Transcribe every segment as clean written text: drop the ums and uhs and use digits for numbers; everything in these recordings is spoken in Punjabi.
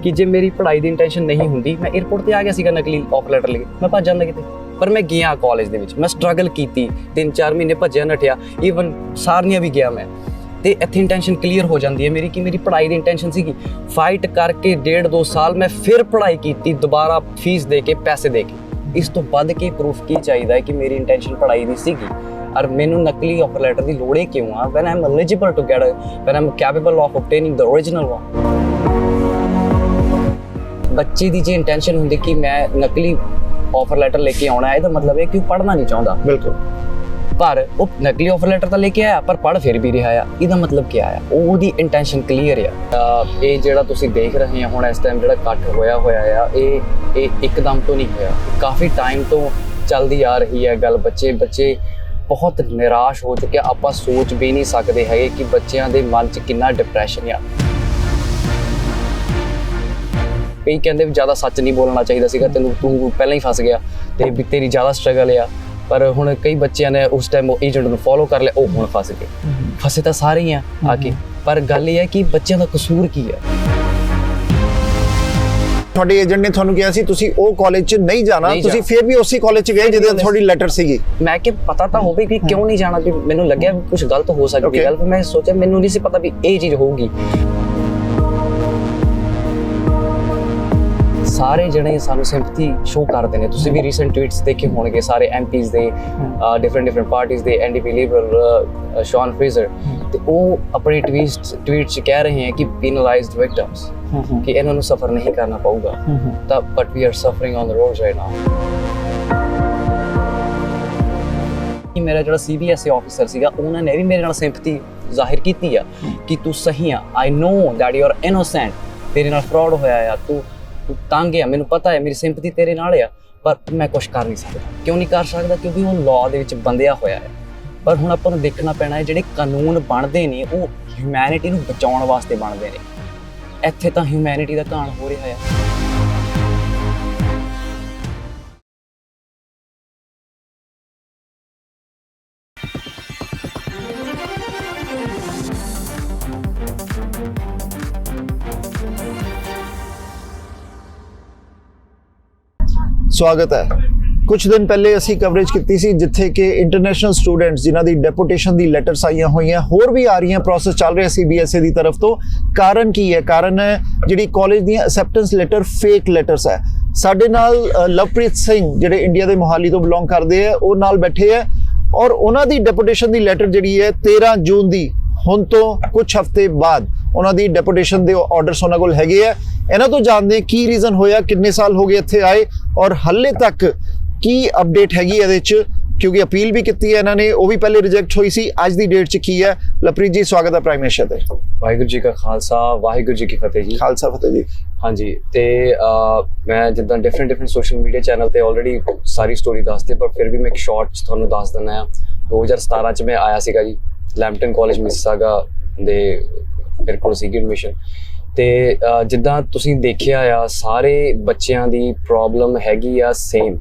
ਕਿ ਜੇ ਮੇਰੀ ਪੜ੍ਹਾਈ ਦੀ ਇੰਟੈਂਸ਼ਨ ਨਹੀਂ ਹੁੰਦੀ ਮੈਂ 에ਅਰਪੋਰਟ ਤੇ ਆ ਗਿਆ ਸੀਗਾ ਨਕਲੀ ਆਫਰ ਲੈਟਰ ਲੈ ਕੇ, ਮੈਂ ਭੱਜ ਜਾਂਦਾ ਕਿਤੇ। ਪਰ ਮੈਂ ਗਿਆ ਕਾਲਜ ਦੇ ਵਿੱਚ, ਮੈਂ ਸਟਰਗਲ ਕੀਤੀ 3-4 ਮਹੀਨੇ ਭੱਜਿਆ ਨੱਠਿਆ, ਈਵਨ ਸਾਰਨੀਆਂ ਵੀ ਗਿਆ ਮੈਂ। ਤੇ ਇੱਥੇ ਇੰਟੈਂਸ਼ਨ ਕਲੀਅਰ ਹੋ ਜਾਂਦੀ ਹੈ ਮੇਰੀ ਕਿ ਮੇਰੀ ਪੜ੍ਹਾਈ ਦੀ ਇੰਟੈਂਸ਼ਨ ਸੀਗੀ। ਫਾਈਟ ਕਰਕੇ 1.5-2 ਸਾਲ ਮੈਂ ਫਿਰ ਪੜ੍ਹਾਈ ਕੀਤੀ, ਦੁਬਾਰਾ ਫੀਸ ਦੇ ਕੇ, ਪੈਸੇ ਦੇ ਕੇ। ਇਸ ਤੋਂ ਵੱਧ ਕੇ ਪ੍ਰੂਫ ਕੀ ਚਾਹੀਦਾ ਹੈ ਕਿ ਮੇਰੀ ਇੰਟੈਂਸ਼ਨ ਪੜ੍ਹਾਈ ਦੀ ਸੀਗੀ ਔਰ ਮੈਨੂੰ ਨਕਲੀ ਆਫਰ ਲੈਟਰ ਦੀ ਲੋੜ ਹੀ ਕਿਉਂ ਆ when I am eligible to get when I am capable of obtaining the original one. ਬੱਚੇ ਦੀ ਜੇ ਇੰਟੈਂਸ਼ਨ ਹੁੰਦੀ ਕਿ ਮੈਂ ਨਕਲੀ ਆਫਰ ਲੈਟਰ ਲੈ ਕੇ ਆਉਣਾ, ਇਹਦਾ ਮਤਲਬ ਇਹ ਕਿ ਉਹ ਪੜ੍ਹਨਾ ਨਹੀਂ ਚਾਹੁੰਦਾ। ਬਿਲਕੁਲ। ਪਰ ਉਹ ਨਕਲੀ ਆਫਰ ਲੈਟਰ ਤਾਂ ਲੈ ਕੇ ਆਇਆ ਪਰ ਪੜ੍ਹ ਫਿਰ ਵੀ ਰਿਹਾ ਆ, ਇਹਦਾ ਮਤਲਬ ਕੀ ਆ? ਉਹਦੀ ਇੰਟੈਂਸ਼ਨ ਕਲੀਅਰ ਆ। ਇਹ ਜਿਹੜਾ ਤੁਸੀਂ ਦੇਖ ਰਹੇ ਹੋ ਹੁਣ ਇਸ ਟਾਈਮ ਜਿਹੜਾ ਇਕੱਠ ਹੋਇਆ ਆ, ਇਹ ਇੱਕਦਮ ਤੋਂ ਨਹੀਂ ਹੋਇਆ, ਕਾਫੀ ਟਾਈਮ ਤੋਂ ਚੱਲਦੀ ਆ ਰਹੀ ਹੈ ਗੱਲ। ਬੱਚੇ ਬਹੁਤ ਨਿਰਾਸ਼ ਹੋ ਚੁੱਕੇ, ਆਪਾਂ ਸੋਚ ਵੀ ਨਹੀਂ ਸਕਦੇ ਹੈਗੇ ਕਿ ਬੱਚਿਆਂ ਦੇ ਮਨ 'ਚ ਕਿੰਨਾ ਡਿਪਰੈਸ਼ਨ ਆ। ਕਈ ਕਹਿੰਦੇ ਵੀ ਜ਼ਿਆਦਾ ਸੱਚ ਨਹੀਂ ਬੋਲਣਾ ਚਾਹੀਦਾ ਸੀਗਾ, ਤੂੰ ਪਹਿਲਾਂ ਹੀ ਫਸ ਗਿਆ ਤੇ ਵੀ ਤੇਰੀ ਜ਼ਿਆਦਾ ਸਟਰਗਲ ਆ। ਪਰ ਹੁਣ ਕਈ ਬੱਚਿਆਂ ਨੇ ਉਸ ਟਾਈਮ ਉਹ ਏਜੰਟ ਨੂੰ ਫੋਲੋ ਕਰ ਲਿਆ, ਉਹ ਹੁਣ ਫਸ ਗਏ। ਫਸੇ ਤਾਂ ਸਾਰੇ ਹੀ ਆ ਕੇ, ਪਰ ਗੱਲ ਇਹ ਹੈ ਕਿ ਬੱਚਿਆਂ ਦਾ ਕਸੂਰ ਕੀ ਹੈ? ਤੁਹਾਡੇ ਏਜੰਟ ਨੇ ਤੁਹਾਨੂੰ ਕਿਹਾ ਸੀ ਤੁਸੀਂ ਉਹ ਕਾਲਜ 'ਚ ਨਹੀਂ ਜਾਣਾ, ਤੁਸੀਂ ਫਿਰ ਵੀ ਉਸੇ ਕਾਲਜ 'ਚ ਗਏ ਜਿਹਦੇ ਤੁਹਾਡੀ ਲੈਟਰ ਸੀਗੀ। ਮੈਂ ਕਿ ਪਤਾ ਤਾਂ ਹੋਵੇ ਕਿ ਕਿਉਂ ਨਹੀਂ ਜਾਣਾ, ਵੀ ਮੈਨੂੰ ਲੱਗਿਆ ਵੀ ਕੁਝ ਗਲਤ ਹੋ ਸਕਦੀ ਗੱਲ। ਫਿਰ ਮੈਂ ਸੋਚਿਆ, ਮੈਨੂੰ ਨਹੀਂ ਸੀ ਪਤਾ ਵੀ ਇਹ ਚੀਜ਼ ਹੋਊਗੀ। ਸਾਰੇ ਜਣੇ ਸਾਨੂੰ ਸਿੰਪਥੀ ਸ਼ੋ ਕਰਦੇ ਨੇ, ਤੁਸੀਂ ਵੀ ਰੀਸੈਂਟ ਟਵੀਟਸ ਦੇਖੇ ਹੋਣਗੇ ਸਾਰੇ ਐਮਪੀਜ਼ ਦੇ, ਡਿਫਰੈਂਟ ਪਾਰਟੀਜ਼ ਦੇ, ਐਨਡੀਪੀ ਲਿਬਰਲ, ਸ਼ੌਨ ਫਰੇਜ਼ਰ, ਤੇ ਉਹ ਆਪਣੇ ਟਵੀਟ 'ਚ ਕਹਿ ਰਹੇ ਹੈ ਕਿ ਪੀਨਲਾਈਜ਼ਡ ਵਿਕਟਮਸ, ਕਿ ਇਹਨਾਂ ਨੂੰ ਸਫਰ ਨਹੀਂ ਕਰਨਾ ਪਊਗਾ। ਤਾਂ but we are suffering on the roads right now. ਕਿ ਮੇਰਾ ਜਿਹੜਾ ਸੀਬੀਐਸਈ ਆਫੀਸਰ ਸੀਗਾ, ਉਹਨਾਂ ਨੇ ਵੀ ਮੇਰੇ ਨਾਲ ਸਿੰਪਥੀ ਜ਼ਾਹਿਰ ਕੀਤੀ ਆ ਕਿ ਤੂੰ ਸਹੀ ਆ, I know that you are innocent, ਤੇਰੇ ਨਾਲ ਫਰਾਡ ਹੋਇਆ ਆ, ਤੂੰ ਤੰਗ ਆ, ਮੈਨੂੰ ਪਤਾ ਹੈ, ਮੇਰੀ ਸਿੰਪਥੀ ਤੇਰੇ ਨਾਲ ਆ, ਪਰ ਮੈਂ ਕੁਛ ਕਰ ਨਹੀਂ ਸਕਦਾ। ਕਿਉਂ ਨਹੀਂ ਕਰ ਸਕਦਾ? ਕਿਉਂਕਿ ਉਹ ਲਾਅ ਦੇ ਵਿੱਚ ਬੰਦਿਆ ਹੋਇਆ ਹੈ। ਪਰ ਹੁਣ ਆਪਾਂ ਨੂੰ ਦੇਖਣਾ ਪੈਣਾ ਹੈ, ਜਿਹੜੇ ਕਾਨੂੰਨ ਬਣਦੇ ਨੇ ਉਹ ਹਿਊਮੈਨਿਟੀ ਨੂੰ ਬਚਾਉਣ ਵਾਸਤੇ ਬਣਦੇ ਨੇ। ਇੱਥੇ ਤਾਂ ਹਿਊਮੈਨਿਟੀ ਦਾ ਘਾਣ ਹੋ ਰਿਹਾ ਹੈ। ਸਵਾਗਤ ਹੈ। ਕੁਝ ਦਿਨ ਪਹਿਲੇ ਅਸੀਂ ਕਵਰੇਜ ਕੀਤੀ ਸੀ ਜਿੱਥੇ ਕਿ ਇੰਟਰਨੈਸ਼ਨਲ ਸਟੂਡੈਂਟਸ ਜਿਨ੍ਹਾਂ ਦੀ ਡੈਪੂਟੇਸ਼ਨ ਦੀ ਲੈਟਰਸ ਆਈਆਂ ਹੋਈਆਂ, ਹੋਰ ਵੀ ਆ ਰਹੀਆਂ, ਪ੍ਰੋਸੈਸ ਚੱਲ ਰਿਹਾ ਸੀਬੀਐਸਈ ਦੀ ਤਰਫ ਤੋਂ। ਕਾਰਨ ਕੀ ਹੈ? ਕਾਰਨ ਹੈ ਜਿਹੜੀ ਕਾਲਜ ਦੀਆਂ ਅਸੈਪਟੈਂਸ ਲੈਟਰ ਫੇਕ ਲੈਟਰਸ ਹੈ। ਸਾਡੇ ਨਾਲ ਲਵਪ੍ਰੀਤ ਸਿੰਘ ਜਿਹੜੇ ਇੰਡੀਆ ਦੇ ਮੋਹਾਲੀ ਤੋਂ ਬਿਲੋਂਗ ਕਰਦੇ ਆ, ਉਹ ਨਾਲ ਬੈਠੇ ਆ ਔਰ ਉਹਨਾਂ ਦੀ ਡੈਪੂਟੇਸ਼ਨ ਦੀ ਲੈਟਰ ਜਿਹੜੀ ਹੈ 13 ਜੂਨ ਦੀ, ਹੁਣ ਤੋਂ ਕੁਝ ਹਫ਼ਤੇ ਬਾਅਦ ਉਹਨਾਂ ਦੀ ਡੈਪੂਟੇਸ਼ਨ ਦੇ ਆਰਡਰਸ ਉਹਨਾਂ ਕੋਲ ਹੈਗੇ ਆ। ਇਹਨਾਂ ਤੋਂ ਜਾਣਦੇ ਕੀ ਰੀਜ਼ਨ ਹੋਇਆ, ਕਿੰਨੇ ਸਾਲ ਹੋ ਗਏ ਇੱਥੇ ਆਏ ਔਰ ਹਾਲੇ ਤੱਕ ਕੀ ਅਪਡੇਟ ਹੈਗੀ ਇਹਦੇ 'ਚ, ਕਿਉਂਕਿ ਅਪੀਲ ਵੀ ਕੀਤੀ ਹੈ ਇਹਨਾਂ ਨੇ, ਉਹ ਵੀ ਪਹਿਲੇ ਰਿਜੈਕਟ ਹੋਈ ਸੀ। ਅੱਜ ਦੀ ਡੇਟ 'ਚ ਕੀ ਹੈ? ਲਵਪ੍ਰੀਤ ਜੀ, ਸਵਾਗਤ ਹੈ ਪ੍ਰਾਈਮ ਮਿਨਿਸਟਰ ਤੇ। ਵਾਹਿਗੁਰੂ ਜੀ ਕਾ ਖਾਲਸਾ, ਵਾਹਿਗੁਰੂ ਜੀ ਕੀ ਫਤਿਹ ਜੀ। ਖਾਲਸਾ ਫਤਿਹ ਜੀ। ਹਾਂਜੀ, ਤੇ ਮੈਂ ਜਿੱਦਾਂ ਡਿਫਰੈਂਟ ਸੋਸ਼ਲ ਮੀਡੀਆ ਚੈਨਲ ਤੇ ਆਲਰੇਡੀ ਸਾਰੀ ਸਟੋਰੀ ਦੱਸਦੇ, ਪਰ ਫਿਰ ਵੀ ਮੈਂ ਇੱਕ ਸ਼ਾਰਟ 'ਚ ਤੁਹਾਨੂੰ ਦੱਸ ਦਿੰਦਾ ਆ। 2017 'ਚ ਮੈਂ ਆਇਆ ਸੀਗਾ ਜੀ, ਲੈਂਪਟਨ ਕਾਲਜ ਮਿਸਿਸਾਗਾ ਦੇ ਮੇਰੇ ਕੋਲ ਸੀਗੀ ਐਡਮਿਸ਼ਨ। ਤੇ ਜਿੱਦਾਂ ਤੁਸੀਂ ਦੇਖਿਆ ਆ, ਸਾਰੇ ਬੱਚਿਆਂ ਦੀ ਪ੍ਰੋਬਲਮ ਹੈਗੀ ਆ ਸੇਮ।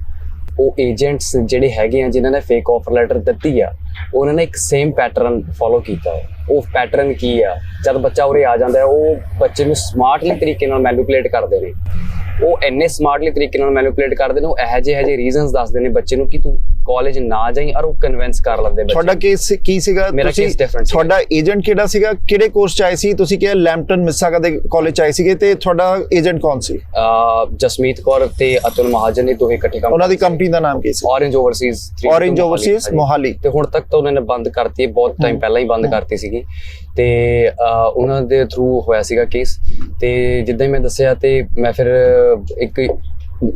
ਉਹ ਏਜੰਟਸ ਜਿਹੜੇ ਹੈਗੇ ਆ ਜਿਨ੍ਹਾਂ ਨੇ ਫੇਕ ਆਫਰ ਲੈਟਰ ਦਿੱਤੀ ਆ, ਉਹਨਾਂ ਨੇ ਇੱਕ ਸੇਮ ਪੈਟਰਨ ਫੋਲੋ ਕੀਤਾ ਹੈ। ਉਹ ਪੈਟਰਨ ਕੀ ਆ? ਜਦ ਬੱਚਾ ਉਰੇ ਆ ਜਾਂਦਾ ਹੈ, ਉਹ ਬੱਚੇ ਨੂੰ ਸਮਾਰਟਲੀ ਤਰੀਕੇ ਨਾਲ ਮੈਨੂਪੂਲੇਟ ਕਰਦੇ ਨੇ। ਉਹ ਇੰਨੇ ਸਮਾਰਟਲੀ ਤਰੀਕੇ ਨਾਲ ਮੈਨੂਪੂਲੇਟ ਕਰਦੇ ਨੇ, ਉਹ ਇਹੋ ਜਿਹੇ ਰੀਜ਼ਨਸ ਦੱਸਦੇ ਨੇ ਬੱਚੇ ਨੂੰ ਕਿ ਤੂੰ ਕਾਲਜ ਨਾ ਜਾਈਂ, ਔਰ ਉਹ ਕਨਵਿੰਸ ਕਰ ਲੈਂਦੇ ਬੱਚੇ। ਤੁਹਾਡਾ ਕੇਸ ਕੀ ਸੀਗਾ? ਮੇਰਾ ਕੇਸ ਡਿਫਰੈਂਟ ਸੀ। ਤੁਹਾਡਾ ਏਜੰਟ ਕਿਹੜਾ ਸੀਗਾ? ਕਿਹੜੇ ਕੋਰਸ 'ਚ ਆਏ ਸੀ? ਤੁਸੀਂ ਕਿਹਾ ਲੈਂਪਟਨ ਮਿਸਿਸਾਗਾ ਦੇ ਕਾਲਜ 'ਚ ਆਏ ਸੀਗੇ, ਤੇ ਤੁਹਾਡਾ ਏਜੰਟ ਕੌਣ ਸੀ? ਜਸਮੀਤ ਕੌਰ ਤੇ ਅਤੁਲ ਮਹਾਜਨ ਨੇ ਦੋਹੇ ਇਕੱਠੇ ਕੰਮ। ਉਹਨਾਂ ਦੀ ਕੰਪਨੀ ਦਾ ਨਾਮ ਕੀ ਸੀ? Orange overseas Mohali. ਤੇ ਹੁਣ ਤੱਕ ਤਾਂ ਉਹਨਾਂ ਨੇ ਬੰਦ ਕਰਤੀ ਹੈ, ਬਹੁਤ ਟਾਈਮ ਪਹਿਲਾਂ ਹੀ ਬੰਦ ਕਰਤੀ ਸੀਗੀ। ਤੇ ਉਹਨਾਂ ਦੇ ਥਰੂ ਹੋਇਆ ਸੀਗਾ ਕੇਸ। ਤੇ ਜਿੱਦਾਂ ਹੀ ਮੈਂ ਦੱਸਿਆ, ਤੇ ਮੈਂ ਫਿਰ ਇੱਕ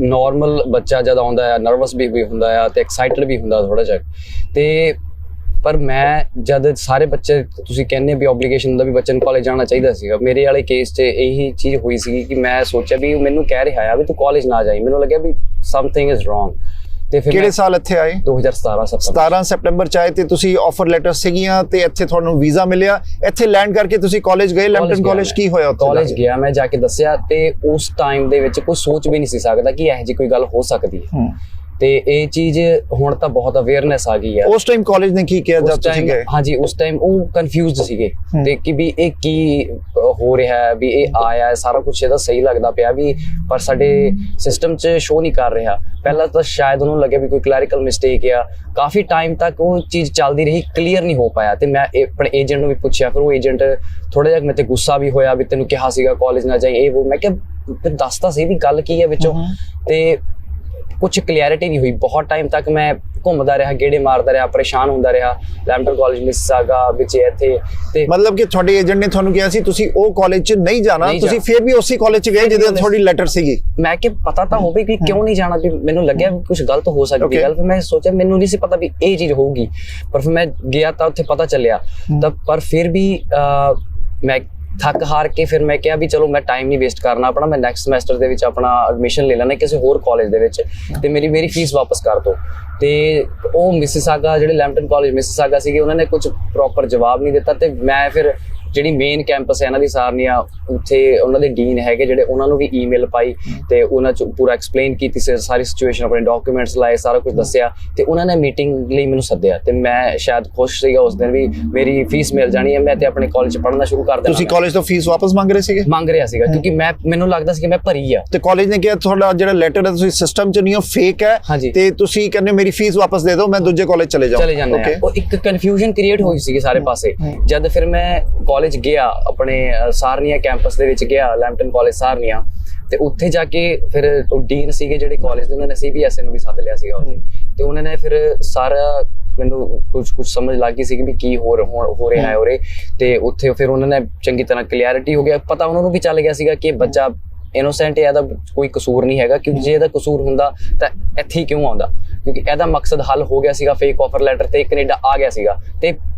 ਨੋਰਮਲ ਬੱਚਾ ਜਦ ਆਉਂਦਾ ਹੈ, ਨਰਵਸ ਵੀ ਹੁੰਦਾ ਆ ਤੇ ਐਕਸਾਈਟਡ ਵੀ ਹੁੰਦਾ ਥੋੜਾ ਜਿਹਾ। ਤੇ ਪਰ ਮੈਂ ਜਦ ਸਾਰੇ ਬੱਚੇ, ਤੁਸੀਂ ਕਹਿੰਦੇ ਵੀ ਓਬਲੀਗੇਸ਼ਨ ਹੁੰਦਾ ਵੀ ਬੱਚੇ ਨੂੰ ਕਾਲਜ ਜਾਣਾ ਚਾਹੀਦਾ ਸੀਗਾ, ਮੇਰੇ ਵਾਲੇ ਕੇਸ 'ਚ ਇਹੀ ਚੀਜ਼ ਹੋਈ ਸੀਗੀ ਕਿ ਮੈਂ ਸੋਚਿਆ ਵੀ ਮੈਨੂੰ ਕਹਿ ਰਿਹਾ ਆ ਵੀ ਤੂੰ ਕਾਲਜ ਨਾ ਜਾਈਂ, ਮੈਨੂੰ ਲੱਗਿਆ ਵੀ ਸਮਥਿੰਗ ਇਜ਼ ਰੋਂਗ। ਤੇ ਫਿਰ ਕਿਹੜੇ ਸਾਲ ਇੱਥੇ ਆਏ? 2017 ਸੈਪਟੈਂਬਰ 'ਚ ਆਏ ਤੇ ਤੁਸੀਂ ਆਫਰ ਲੈਟਰ ਸੀਗੀਆਂ ਤੇ ਇੱਥੇ ਤੁਹਾਨੂੰ ਵੀਜ਼ਾ ਮਿਲਿਆ। ਇੱਥੇ ਲੈਂਡ ਕਰਕੇ ਤੁਸੀਂ ਕਾਲਜ ਗਏ, ਲੈਂਪਟਨ ਕਾਲਜ। ਕੀ ਹੋਇਆ ਉੱਥੇ? ਕਾਲਜ ਗਿਆ ਮੈਂ, ਜਾ ਕੇ ਦੱਸਿਆ, ਤੇ ਉਸ ਟਾਈਮ ਦੇ ਵਿੱਚ ਕੋਈ ਸੋਚ ਵੀ ਨਹੀਂ ਸੀ ਸਕਦਾ ਕਿ ਇਹੋ ਜਿਹੀ ਕੋਈ ਗੱਲ ਹੋ ਸਕਦੀ ਹੈ। ਤੇ ਇਹ ਚੀਜ਼ ਹੁਣ ਤਾਂ ਬਹੁਤ ਅਵੇਅਰਨੈਸ ਆ ਗਈ ਹੈ। ਉਸ ਟਾਈਮ ਕਾਲਜ ਨੇ ਕੀ ਕਿਹਾ ਜਦ ਤੁਸੀਂ ਗਏ? ਹਾਂਜੀ ਉਸ ਟਾਈਮ ਉਹ ਕਨਫਿਊਜ਼ਡ ਸੀਗੇ ਤੇ ਕਿ ਵੀ ਇਹ ਕੀ ਹੋ ਰਿਹਾ ਹੈ, ਵੀ ਇਹ ਆਇਆ ਹੈ ਸਾਰਾ ਕੁਝ ਇਹਦਾ ਸਹੀ ਲੱਗਦਾ ਪਿਆ ਵੀ, ਪਰ ਸਾਡੇ ਸਿਸਟਮ 'ਚ ਸ਼ੋ ਨਹੀਂ ਕਰ ਰਿਹਾ। ਪਹਿਲਾਂ ਤਾਂ ਸ਼ਾਇਦ ਉਹਨੂੰ ਲੱਗਿਆ ਵੀ ਕੋਈ ਕਲੈਰੀਕਲ ਮਿਸਟੇਕ ਆ, ਕਾਫੀ ਟਾਈਮ ਤੱਕ ਉਹ ਚੀਜ਼ ਚੱਲਦੀ ਰਹੀ, ਕਲੀਅਰ ਨਹੀਂ ਹੋ ਪਾਇਆ। ਤੇ ਮੈਂ ਆਪਣੇ ਏਜੰਟ ਨੂੰ ਵੀ ਪੁੱਛਿਆ, ਫਿਰ ਉਹ ਏਜੰਟ ਥੋੜਾ ਜਿਹਾ ਮੇਰੇ ਤੇ ਗੁੱਸਾ ਵੀ ਹੋਇਆ ਵੀ ਤੈਨੂੰ ਕਿਹਾ ਸੀਗਾ ਕਾਲਜ ਨਾ ਜਾਈਂ, ਇਹ ਉਹ। ਮੈਂ ਕਿਹਾ ਫਿਰ ਦੱਸਦਾ ਸੀ ਵੀ ਗੱਲ ਕੀ ਹੈ ਵਿੱਚੋਂ, ਤੇ ਕੁਝ ਕਲੀਅਰਿਟੀ ਨਹੀਂ ਹੋਈ। ਬਹੁਤ ਟਾਈਮ ਤੱਕ ਮੈਂ ਘੁੰਮਦਾ ਰਿਹਾ, ਗੇੜੇ ਮਾਰਦਾ ਰਿਹਾ, ਪਰੇਸ਼ਾਨ ਹੁੰਦਾ ਰਿਹਾ, ਲੈਂਪਟਨ ਕਾਲਜ ਮਿਸਿਸਾਗਾ ਵਿੱਚ ਇੱਥੇ। ਤੇ ਮਤਲਬ ਕਿ ਤੁਹਾਡੇ ਏਜੰਟ ਨੇ ਤੁਹਾਨੂੰ ਕਿਹਾ ਸੀ ਤੁਸੀਂ ਉਹ ਕਾਲਜ 'ਚ ਨਹੀਂ ਜਾਣਾ, ਤੁਸੀਂ ਫਿਰ ਵੀ ਉਸੇ ਕਾਲਜ 'ਚ ਗਏ ਜਿਹਦੇ ਤੁਹਾਡੀ ਲੈਟਰ ਸੀਗੀ? ਮੈਂ ਕਿ ਪਤਾ ਤਾਂ ਹੋਵੇ ਕਿ ਕਿਉਂ ਨਹੀਂ ਜਾਣਾ, ਵੀ ਮੈਨੂੰ ਲੱਗਿਆ ਵੀ ਕੁਝ ਗਲਤ ਹੋ ਸਕਦੀ ਗੱਲ। ਫਿਰ ਮੈਂ ਸੋਚਿਆ, ਮੈਨੂੰ ਨਹੀਂ ਸੀ ਪਤਾ ਵੀ ਇਹ ਚੀਜ਼ ਹੋਊਗੀ, ਪਰ ਫਿਰ ਮੈਂ ਗਿਆ ਤਾਂ ਉੱਥੇ ਪਤਾ ਚੱਲਿਆ ਤਾਂ। ਪਰ ਫਿਰ ਵੀ ਮੈਂ ਥੱਕ ਹਾਰ ਕੇ ਫਿਰ ਮੈਂ ਕਿਹਾ ਵੀ ਚਲੋ ਮੈਂ ਟਾਈਮ ਨਹੀਂ ਵੇਸਟ ਕਰਨਾ ਆਪਣਾ, ਮੈਂ ਨੈਕਸਟ ਸਮੈਸਟਰ ਦੇ ਵਿੱਚ ਆਪਣਾ ਐਡਮਿਸ਼ਨ ਲੈ ਲੈਣਾ ਕਿਸੇ ਹੋਰ ਕਾਲਜ ਦੇ ਵਿੱਚ, ਤੇ ਮੇਰੀ ਫੀਸ ਵਾਪਸ ਕਰ ਦਿਓ। ਤੇ ਉਹ ਮਿਸਿਸਾਗਾ ਜਿਹੜੇ ਲੈਂਪਟਨ ਕਾਲਜ ਮਿਸਿਸਾਗਾ ਸੀਗੇ, ਉਹਨਾਂ ਨੇ ਕੁਝ ਪ੍ਰੋਪਰ ਜਵਾਬ ਨਹੀਂ ਦਿੱਤਾ। ਤੇ ਮੈਂ ਫਿਰ ਜਿਹੜੀ ਮੇਨ ਕੈਂਪਸ ਹੈ ਇਹਨਾਂ ਦੀ ਸਾਰਨੀਆ, ਉੱਥੇ ਉਹਨਾਂ ਦੇ ਡੀਨ ਹੈਗੇ ਜਿਹੜੇ, ਉਹਨਾਂ ਨੂੰ ਵੀ ਈਮੇਲ ਪਾਈ ਤੇ ਉਹਨਾਂ 'ਚ ਪੂਰਾ ਐਕਸਪਲੇਨ ਕੀਤੀ ਸਾਰੀ ਸਿਚੁਏਸ਼ਨ, ਆਪਣੇ ਡਾਕੂਮੈਂਟਸ ਲਾਏ, ਸਾਰਾ ਕੁਝ ਦੱਸਿਆ। ਤੇ ਉਹਨਾਂ ਨੇ ਮੀਟਿੰਗ ਲਈ ਮੈਨੂੰ ਸੱਦਿਆ ਤੇ ਮੈਂ ਸ਼ਾਇਦ ਖੁਸ਼ ਸੀਗਾ ਉਸ ਦਿਨ ਵੀ ਮੇਰੀ ਫੀਸ ਮਿਲ ਜਾਣੀ ਹੈ, ਮੈਂ ਤੇ ਆਪਣੇ ਕਾਲਜ 'ਚ ਪੜ੍ਹਨਾ ਸ਼ੁਰੂ ਕਰ ਦੇਣਾ। ਤੁਸੀਂ ਕਾਲਜ ਤੋਂ ਫੀਸ ਵਾਪਸ ਮੰਗ ਰਹੇ ਸੀਗੇ? ਮੰਗ ਰਿਹਾ ਸੀਗਾ, ਕਿਉਂਕਿ ਮੈਨੂੰ ਲੱਗਦਾ ਸੀ ਕਿ ਮੈਂ ਭਰੀ ਆ। ਤੇ ਕਾਲਜ ਨੇ ਕਿਹਾ ਤੁਹਾਡਾ ਜਿਹੜਾ ਲੈਟਰ ਹੈ ਤੁਸੀਂ ਸਿਸਟਮ 'ਚ ਨਹੀਂ ਹੋ, ਫੇਕ ਹੈ, ਤੇ ਤੁਸੀਂ ਕਹਿੰਦੇ ਮੇਰੀ ਫੀਸ ਵਾਪਸ ਦੇ ਦਿਓ, ਮੈਂ ਦੂਜੇ ਕਾਲਜ ਚਲੇ ਜਾਣਾ। ਉਹ ਇੱਕ ਕਨਫਿਊਜ਼ਨ ਕ੍ਰੀਏਟ ਹੋਈ ਸੀਗੀ ਸਾਰੇ ਪਾਸੇ। ਜਦ ਫਿਰ ਮੈਂ ਕਾਲਜ ਗਿਆ, ਆਪਣੇ ਸਾਰਨੀਆ ਕੈਂਪਸ ਦੇ ਵਿੱਚ ਗਿਆ, ਲੈਂਪਟਨ ਕਾਲਜ ਸਾਰਨੀਆ, ਤੇ ਉੱਥੇ ਜਾ ਕੇ ਫਿਰ ਉਹ ਡੀਨ ਸੀਗੇ ਜਿਹੜੇ ਕਾਲਜ ਦੇ, ਉਹਨਾਂ ਨੇ CBSE ਨੂੰ ਵੀ ਸੱਦ ਲਿਆ ਸੀਗਾ ਉੱਥੇ। ਤੇ ਉਹਨਾਂ ਨੇ ਫਿਰ ਸਾਰਾ ਮੈਨੂੰ ਕੁਝ ਸਮਝ ਲੱਗ ਗਈ ਸੀ ਕਿ ਵੀ ਕੀ ਹੋ ਰਿਹਾ ਹੈ ਉਰੇ। ਤੇ ਉੱਥੇ ਫਿਰ ਉਹਨਾਂ ਨੇ ਚੰਗੀ ਤਰ੍ਹਾਂ ਕਲੀਅਰਿਟੀ ਹੋ ਗਿਆ, ਪਤਾ ਉਹਨਾਂ ਨੂੰ ਵੀ ਚੱਲ ਗਿਆ ਸੀਗਾ ਕਿ ਇਹ ਬੱਚਾ ਇਨੋਸੈਂਟ ਹੈ, ਇਹਦਾ ਕੋਈ ਕਸੂਰ ਨਹੀਂ ਹੈਗਾ। ਕਿਉਂਕਿ ਜੇ ਇਹਦਾ ਕਸੂਰ ਹੁੰਦਾ ਤਾਂ ਇੱਥੇ ਹੀ ਕਿਉਂ ਆਉਂਦਾ, ਕਿਉਂਕਿ ਇਹਦਾ ਮਕਸਦ ਹੱਲ ਹੋ ਗਿਆ ਸੀਗਾ, ਫੇਕ ਆਫਰ ਲੈਟਰ ਤੇ ਕੈਨੇਡਾ ਆ ਗਿਆ ਸੀਗਾ ਤੇ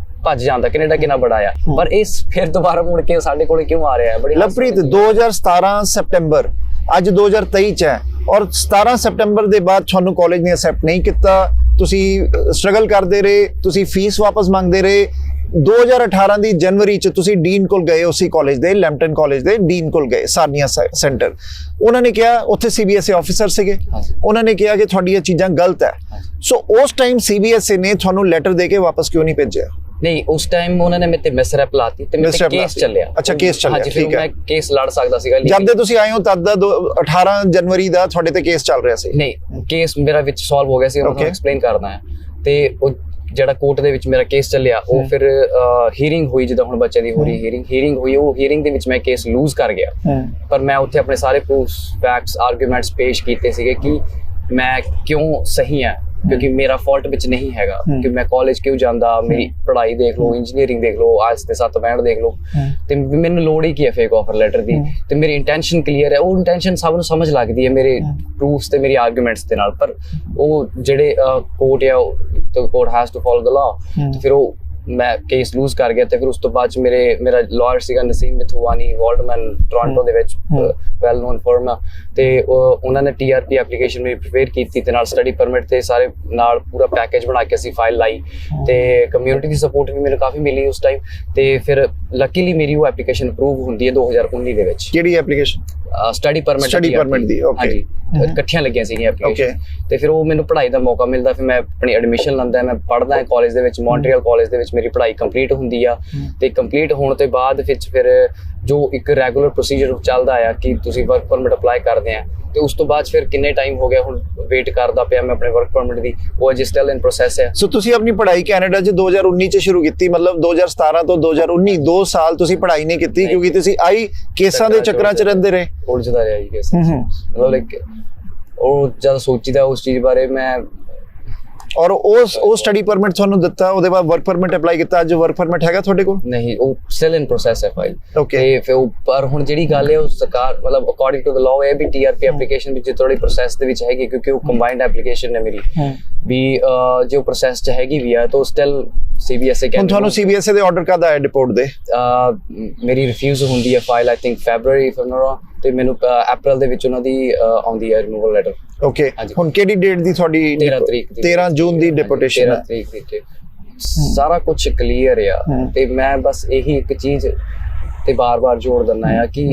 ਭੱਜ ਜਾਂਦਾ। ਕੈਨੇਡਾ ਕਿੰਨਾ ਬੜਾ ਆ, ਪਰ ਇਹ ਫਿਰ ਦੁਬਾਰਾ ਮੁੜ ਕੇ ਸਾਡੇ ਕੋਲ ਕਿਉਂ ਆ ਰਿਹਾ ਹੈ? ਬੜੀ ਲਵਪ੍ਰੀਤ, 2017 ਸੈਪਟੈਂਬਰ, ਅੱਜ 2023 ਚ ਹੈ, ਔਰ 17 ਸੈਪਟੈਂਬਰ ਦੇ ਬਾਅਦ ਤੁਹਾਨੂੰ ਕਾਲਜ ਨੇ ਅਸੈਪਟ ਨਹੀਂ ਕੀਤਾ, ਤੁਸੀਂ ਸਟਰਗਲ ਕਰਦੇ ਰਹੇ, ਤੁਸੀਂ ਫੀਸ ਵਾਪਸ ਮੰਗਦੇ ਰਹੇ। 2018 ਦੀ ਜਨਵਰੀ ਚ ਤੁਸੀਂ ਡੀਨ ਕੋਲ ਗਏ, ਉਸੇ ਕਾਲਜ ਦੇ, ਲੈਂਪਟਨ ਕਾਲਜ ਦੇ ਡੀਨ ਕੋਲ ਗਏ, ਸਾਰਨੀਆ ਸੈਂਟਰ। ਉਹਨਾਂ ਨੇ ਕਿਹਾ, ਉੱਥੇ CBSE ਆਫੀਸਰ ਸੀਗੇ, ਉਹਨਾਂ ਨੇ ਕਿਹਾ ਕਿ ਤੁਹਾਡੀਆਂ ਚੀਜ਼ਾਂ ਗਲਤ ਹੈ। ਸੋ ਉਸ ਟਾਈਮ CBSE ਨੇ ਤੁਹਾਨੂੰ ਲੈਟਰ ਦੇ ਕੇ ਵਾਪਸ ਕਿਉਂ ਨਹੀਂ ਭੇਜਿਆ? ਨਹੀਂ, ਉਸ ਟਾਈਮ ਉਹਨਾਂ ਨੇ ਮੇਰੇ ਤੇ ਮਿਸਰੈਪ ਲਾਤੀ ਤੇ ਮੇਰੇ ਤੇ ਕੇਸ ਚੱਲਿਆ। ਅੱਛਾ, ਕੇਸ ਚੱਲਿਆ, ਠੀਕ ਹੈ। ਮੈਂ ਕੇਸ ਲੜ ਸਕਦਾ ਸੀਗਾ। ਜਦ ਦੇ ਤੁਸੀਂ ਆਏ ਹੋ ਤਦ ਦਾ 18 ਜਨਵਰੀ ਦਾ ਤੁਹਾਡੇ ਤੇ ਕੇਸ ਚੱਲ ਰਿਹਾ ਸੀ? ਨਹੀਂ, ਕੇਸ ਮੇਰਾ ਵਿੱਚ ਸੋਲਵ ਹੋ ਗਿਆ ਸੀ, ਮੈਂ ਤੁਹਾਨੂੰ ਐਕਸਪਲੇਨ ਕਰਦਾ ਹਾਂ। ਤੇ ਉਹ ਜਿਹੜਾ ਕੋਰਟ ਦੇ ਵਿੱਚ ਮੇਰਾ ਕੇਸ ਚੱਲਿਆ, ਉਹ ਫਿਰ ਹੀਅਰਿੰਗ ਹੋਈ, ਜਿੱਦਾਂ ਹੁਣ ਬੱਚੇ ਦੀ ਹੋ ਰਹੀ ਹੀਅਰਿੰਗ ਹੋਈ, ਉਹ ਹੀਅਰਿੰਗ ਦੇ ਵਿੱਚ ਮੈਂ ਕੇਸ ਲੂਜ਼ ਕਰ ਗਿਆ। ਪਰ ਮੈਂ ਉੱਥੇ ਆਪਣੇ ਸਾਰੇ ਪ੍ਰੂਫਸ, ਫੈਕਟਸ, ਆਰਗੂਮੈਂਟਸ ਪੇਸ਼ ਕੀਤੇ ਸੀਗੇ ਕਿ ਮੈਂ ਕਿਉਂ ਸਹੀ ਹਾਂ, ਕਿਉਂਕਿ ਮੇਰਾ ਫਾਲਟ ਵਿੱਚ ਨਹੀਂ ਹੈਗਾ ਕਿ ਮੈਂ ਕਾਲਜ ਕਿਉਂ ਜਾਂਦਾ, ਮੇਰੀ ਪੜ੍ਹਾਈ ਦੇਖ ਲਓ, ਇੰਜੀਨੀਅਰਿੰਗ ਦੇਖ ਲਓ, ਆਜ ਦੇ 7 ਬੈਂਡ ਦੇਖ ਲਓ, ਤੇ ਮੈਨੂੰ ਲੋੜ ਹੀ ਕੀ ਹੈ ਫੇਕ ਆਫਰ ਲੈਟਰ ਦੀ। ਤੇ ਮੇਰੀ ਇੰਟੈਂਸ਼ਨ ਕਲੀਅਰ ਹੈ, ਉਹ ਇੰਟੈਂਸ਼ਨ ਸਭ ਨੂੰ ਸਮਝ ਲੱਗਦੀ ਹੈ ਮੇਰੇ ਪ੍ਰੂਫਸ ਤੇ ਮੇਰੀ ਆਰਗੂਮੈਂਟਸ ਦੇ ਨਾਲ। ਪਰ ਉਹ ਜਿਹੜੇ ਕੋਰਟ ਆ, court has to follow the law. ਤੇ ਫਿਰ ਉਹ ਮੈਂ ਕੇਸ ਲੂਜ਼ ਕਰ ਗਿਆ। ਤੇ ਫਿਰ ਉਸ ਤੋਂ ਬਾਅਦ ਮੇਰਾ ਲਾਇਰ ਸੀਗਾ ਨਸੀਮ ਮਿਥਵਾਨੀ, ਵਾਲਡਮੈਨ, ਟੋਰਾਂਟੋ ਦੇ ਵਿੱਚ ਵੈਲ ਨੋਨ ਫਰਮ ਆ। ਤੇ ਉਹਨਾਂ ਨੇ TRP ਐਪਲੀਕੇਸ਼ਨ ਵੀ ਪ੍ਰੀਪੇਅਰ ਕੀਤੀ ਤੇ ਨਾਲ ਸਟੱਡੀ ਪਰਮਿਟ ਤੇ ਸਾਰੇ ਨਾਲ ਪੂਰਾ ਪੈਕੇਜ ਬਣਾ ਕੇ ਅਸੀਂ ਫਾਈਲ ਲਾਈ। ਤੇ ਕਮਿਊਨਿਟੀ ਦੀ ਸਪੋਰਟ ਵੀ ਮੈਨੂੰ ਕਾਫੀ ਮਿਲੀ ਉਸ ਟਾਈਮ। ਤੇ ਫਿਰ ਲੱਕੀਲੀ ਮੇਰੀ ਉਹ ਐਪਲੀਕੇਸ਼ਨ ਅਪਰੂਵ ਹੁੰਦੀ ਹੈ 2019 ਦੇ ਵਿੱਚ। ਕਿਹੜੀ ਐਪਲੀਕੇਸ਼ਨ? ਸਟੱਡੀ ਪਰਮਿਟ ਦੀ। ਹਾਂਜੀ, ਇਕੱਠੀਆਂ ਲੱਗੀਆਂ ਸੀਗੀਆਂ ਐਪਲੀਕੇਸ਼ਨ। ਤੇ ਫਿਰ ਉਹ ਮੈਨੂੰ ਪੜ੍ਹਾਈ ਦਾ ਮੌਕਾ ਮਿਲਦਾ, ਫਿਰ ਮੈਂ ਆਪਣੀ ਐਡਮਿਸ਼ਨ ਲੈਂਦਾ, ਮੈਂ ਪੜ੍ਹਦਾ ਕਾਲਜ ਦੇ ਵਿੱਚ, ਮੌਂਟਰੀਅਲ ਕਾਲਜ ਦੇ ਵਿੱਚ ਮੇਰੀ ਪੜ੍ਹਾਈ ਕੰਪਲੀਟ ਹੁੰਦੀ ਆ। ਤੇ ਕੰਪਲੀਟ ਹੋਣ ਤੋਂ ਬਾਅਦ ਵਿੱਚ ਫਿਰ ਜੋ ਇੱਕ ਰੈਗੂਲਰ ਪ੍ਰੋਸੀਜਰ ਚੱਲਦਾ ਆ ਕਿ ਤੁਸੀਂ ਵਰਕ ਪਰਮਿਟ ਅਪਲਾਈ ਕਰਦੇ ਆ। ਤੇ ਉਸ ਤੋਂ ਬਾਅਦ ਫਿਰ ਕਿੰਨੇ ਟਾਈਮ ਹੋ ਗਿਆ ਹੁਣ ਵੇਟ ਕਰਦਾ ਪਿਆ ਮੈਂ ਆਪਣੇ ਵਰਕ ਪਰਮਿਟ ਦੀ, ਉਹ ਅਜੇ ਸਟਿਲ ਇਨ ਪ੍ਰੋਸੈਸ ਹੈ। ਸੋ ਤੁਸੀਂ ਆਪਣੀ ਪੜ੍ਹਾਈ ਕੈਨੇਡਾ 'ਚ 2019 'ਚ ਸ਼ੁਰੂ ਕੀਤੀ, ਮਤਲਬ 2017 ਤੋਂ 2019 2 ਸਾਲ ਤੁਸੀਂ ਪੜ੍ਹਾਈ ਨਹੀਂ ਕੀਤੀ ਕਿਉਂਕਿ ਤੁਸੀਂ ਆਈ ਕੇਸਾਂ ਦੇ ਚੱਕਰਾਂ 'ਚ ਰਹਿੰਦੇ ਰਹੇ। ਉਲਝਦਾ ਰਿਹਾ ਜੀ ਕੇਸ, ਮਤਲਬ ਲਾਈਕ ਉਹ ਜਦ ਸੋਚੀਦਾ ਉਸ ਚੀਜ਼ ਬਾਰੇ ਮੈਂ। ਔਰ ਉਹ ਸਟੱਡੀ ਪਰਮਿਟ ਤੁਹਾਨੂੰ ਦਿੱਤਾ, ਉਹਦੇ ਬਾਅਦ ਵਰਕ ਪਰਮਿਟ ਅਪਲਾਈ ਕੀਤਾ, ਅੱਜ ਵਰਕ ਪਰਮਿਟ ਹੈਗਾ ਤੁਹਾਡੇ ਕੋਲ? ਨਹੀਂ, ਉਹ ਸਟਿਲ ਇਨ ਪ੍ਰੋਸੈਸ ਹੈ ਫਾਈਲ। ਓਕੇ। ਤੇ ਫਿਰ ਪਰ ਹੁਣ ਜਿਹੜੀ ਗੱਲ ਹੈ ਉਹ ਸਰਕਾਰ, ਮਤਲਬ ਅਕੋਰਡਿੰਗ ਟੂ ਦ ਲਾਅ, ਇਹ ਵੀ TRP ਐਪਲੀਕੇਸ਼ਨ ਵਿੱਚ ਥੋੜੀ ਪ੍ਰੋਸੈਸ ਦੇ ਵਿੱਚ ਹੈਗੀ ਕਿਉਂਕਿ ਉਹ ਕੰਬਾਈਨਡ ਐਪਲੀਕੇਸ਼ਨ ਹੈ ਮੇਰੀ ਵੀ, ਜੋ ਪ੍ਰੋਸੈਸ 'ਚ ਹੈਗੀ ਵੀ ਆ। ਤਾਂ ਸਟਿਲ CBSE ਹੁਣ ਤੁਹਾਨੂੰ CBSE ਦੇ ਆਰਡਰ ਕਦ ਆਇਆ ਡਿਪੋਰਟ ਦੇ? ਮੇਰੀ ਰਿਫਿਊਜ਼ ਹੁੰਦੀ ਹੈ ਫਾਈਲ ਆਈ ਥਿੰਕ ਫੈਬਰੂਅਰੀ ਤੇ ਮੈਨੂੰ ਅਪ੍ਰੈਲ ਦੇ ਵਿੱਚ ਉਹਨਾਂ ਦੀ ਆਉਂਦੀ ਹੈ ਰਿਮੂਵਲ ਲੈਟਰ। ਓਕੇ, ਹੁਣ ਕਿਹੜੀ ਡੇਟ ਦੀ ਤੁਹਾਡੀ? 13 ਜੂਨ ਦੀ ਡਿਪੋਰਟੇਸ਼ਨ ਹੈ। 13 ਤਰੀਕ ਦੀ ਸਾਰਾ ਕੁਝ ਕਲੀਅਰ ਆ। ਤੇ ਮੈਂ ਬਸ ਇਹੀ ਇੱਕ ਚੀਜ਼ ਤੇ ਬਾਰ-ਬਾਰ ਜ਼ੋਰ ਦਿੰਦਾ ਆ ਕਿ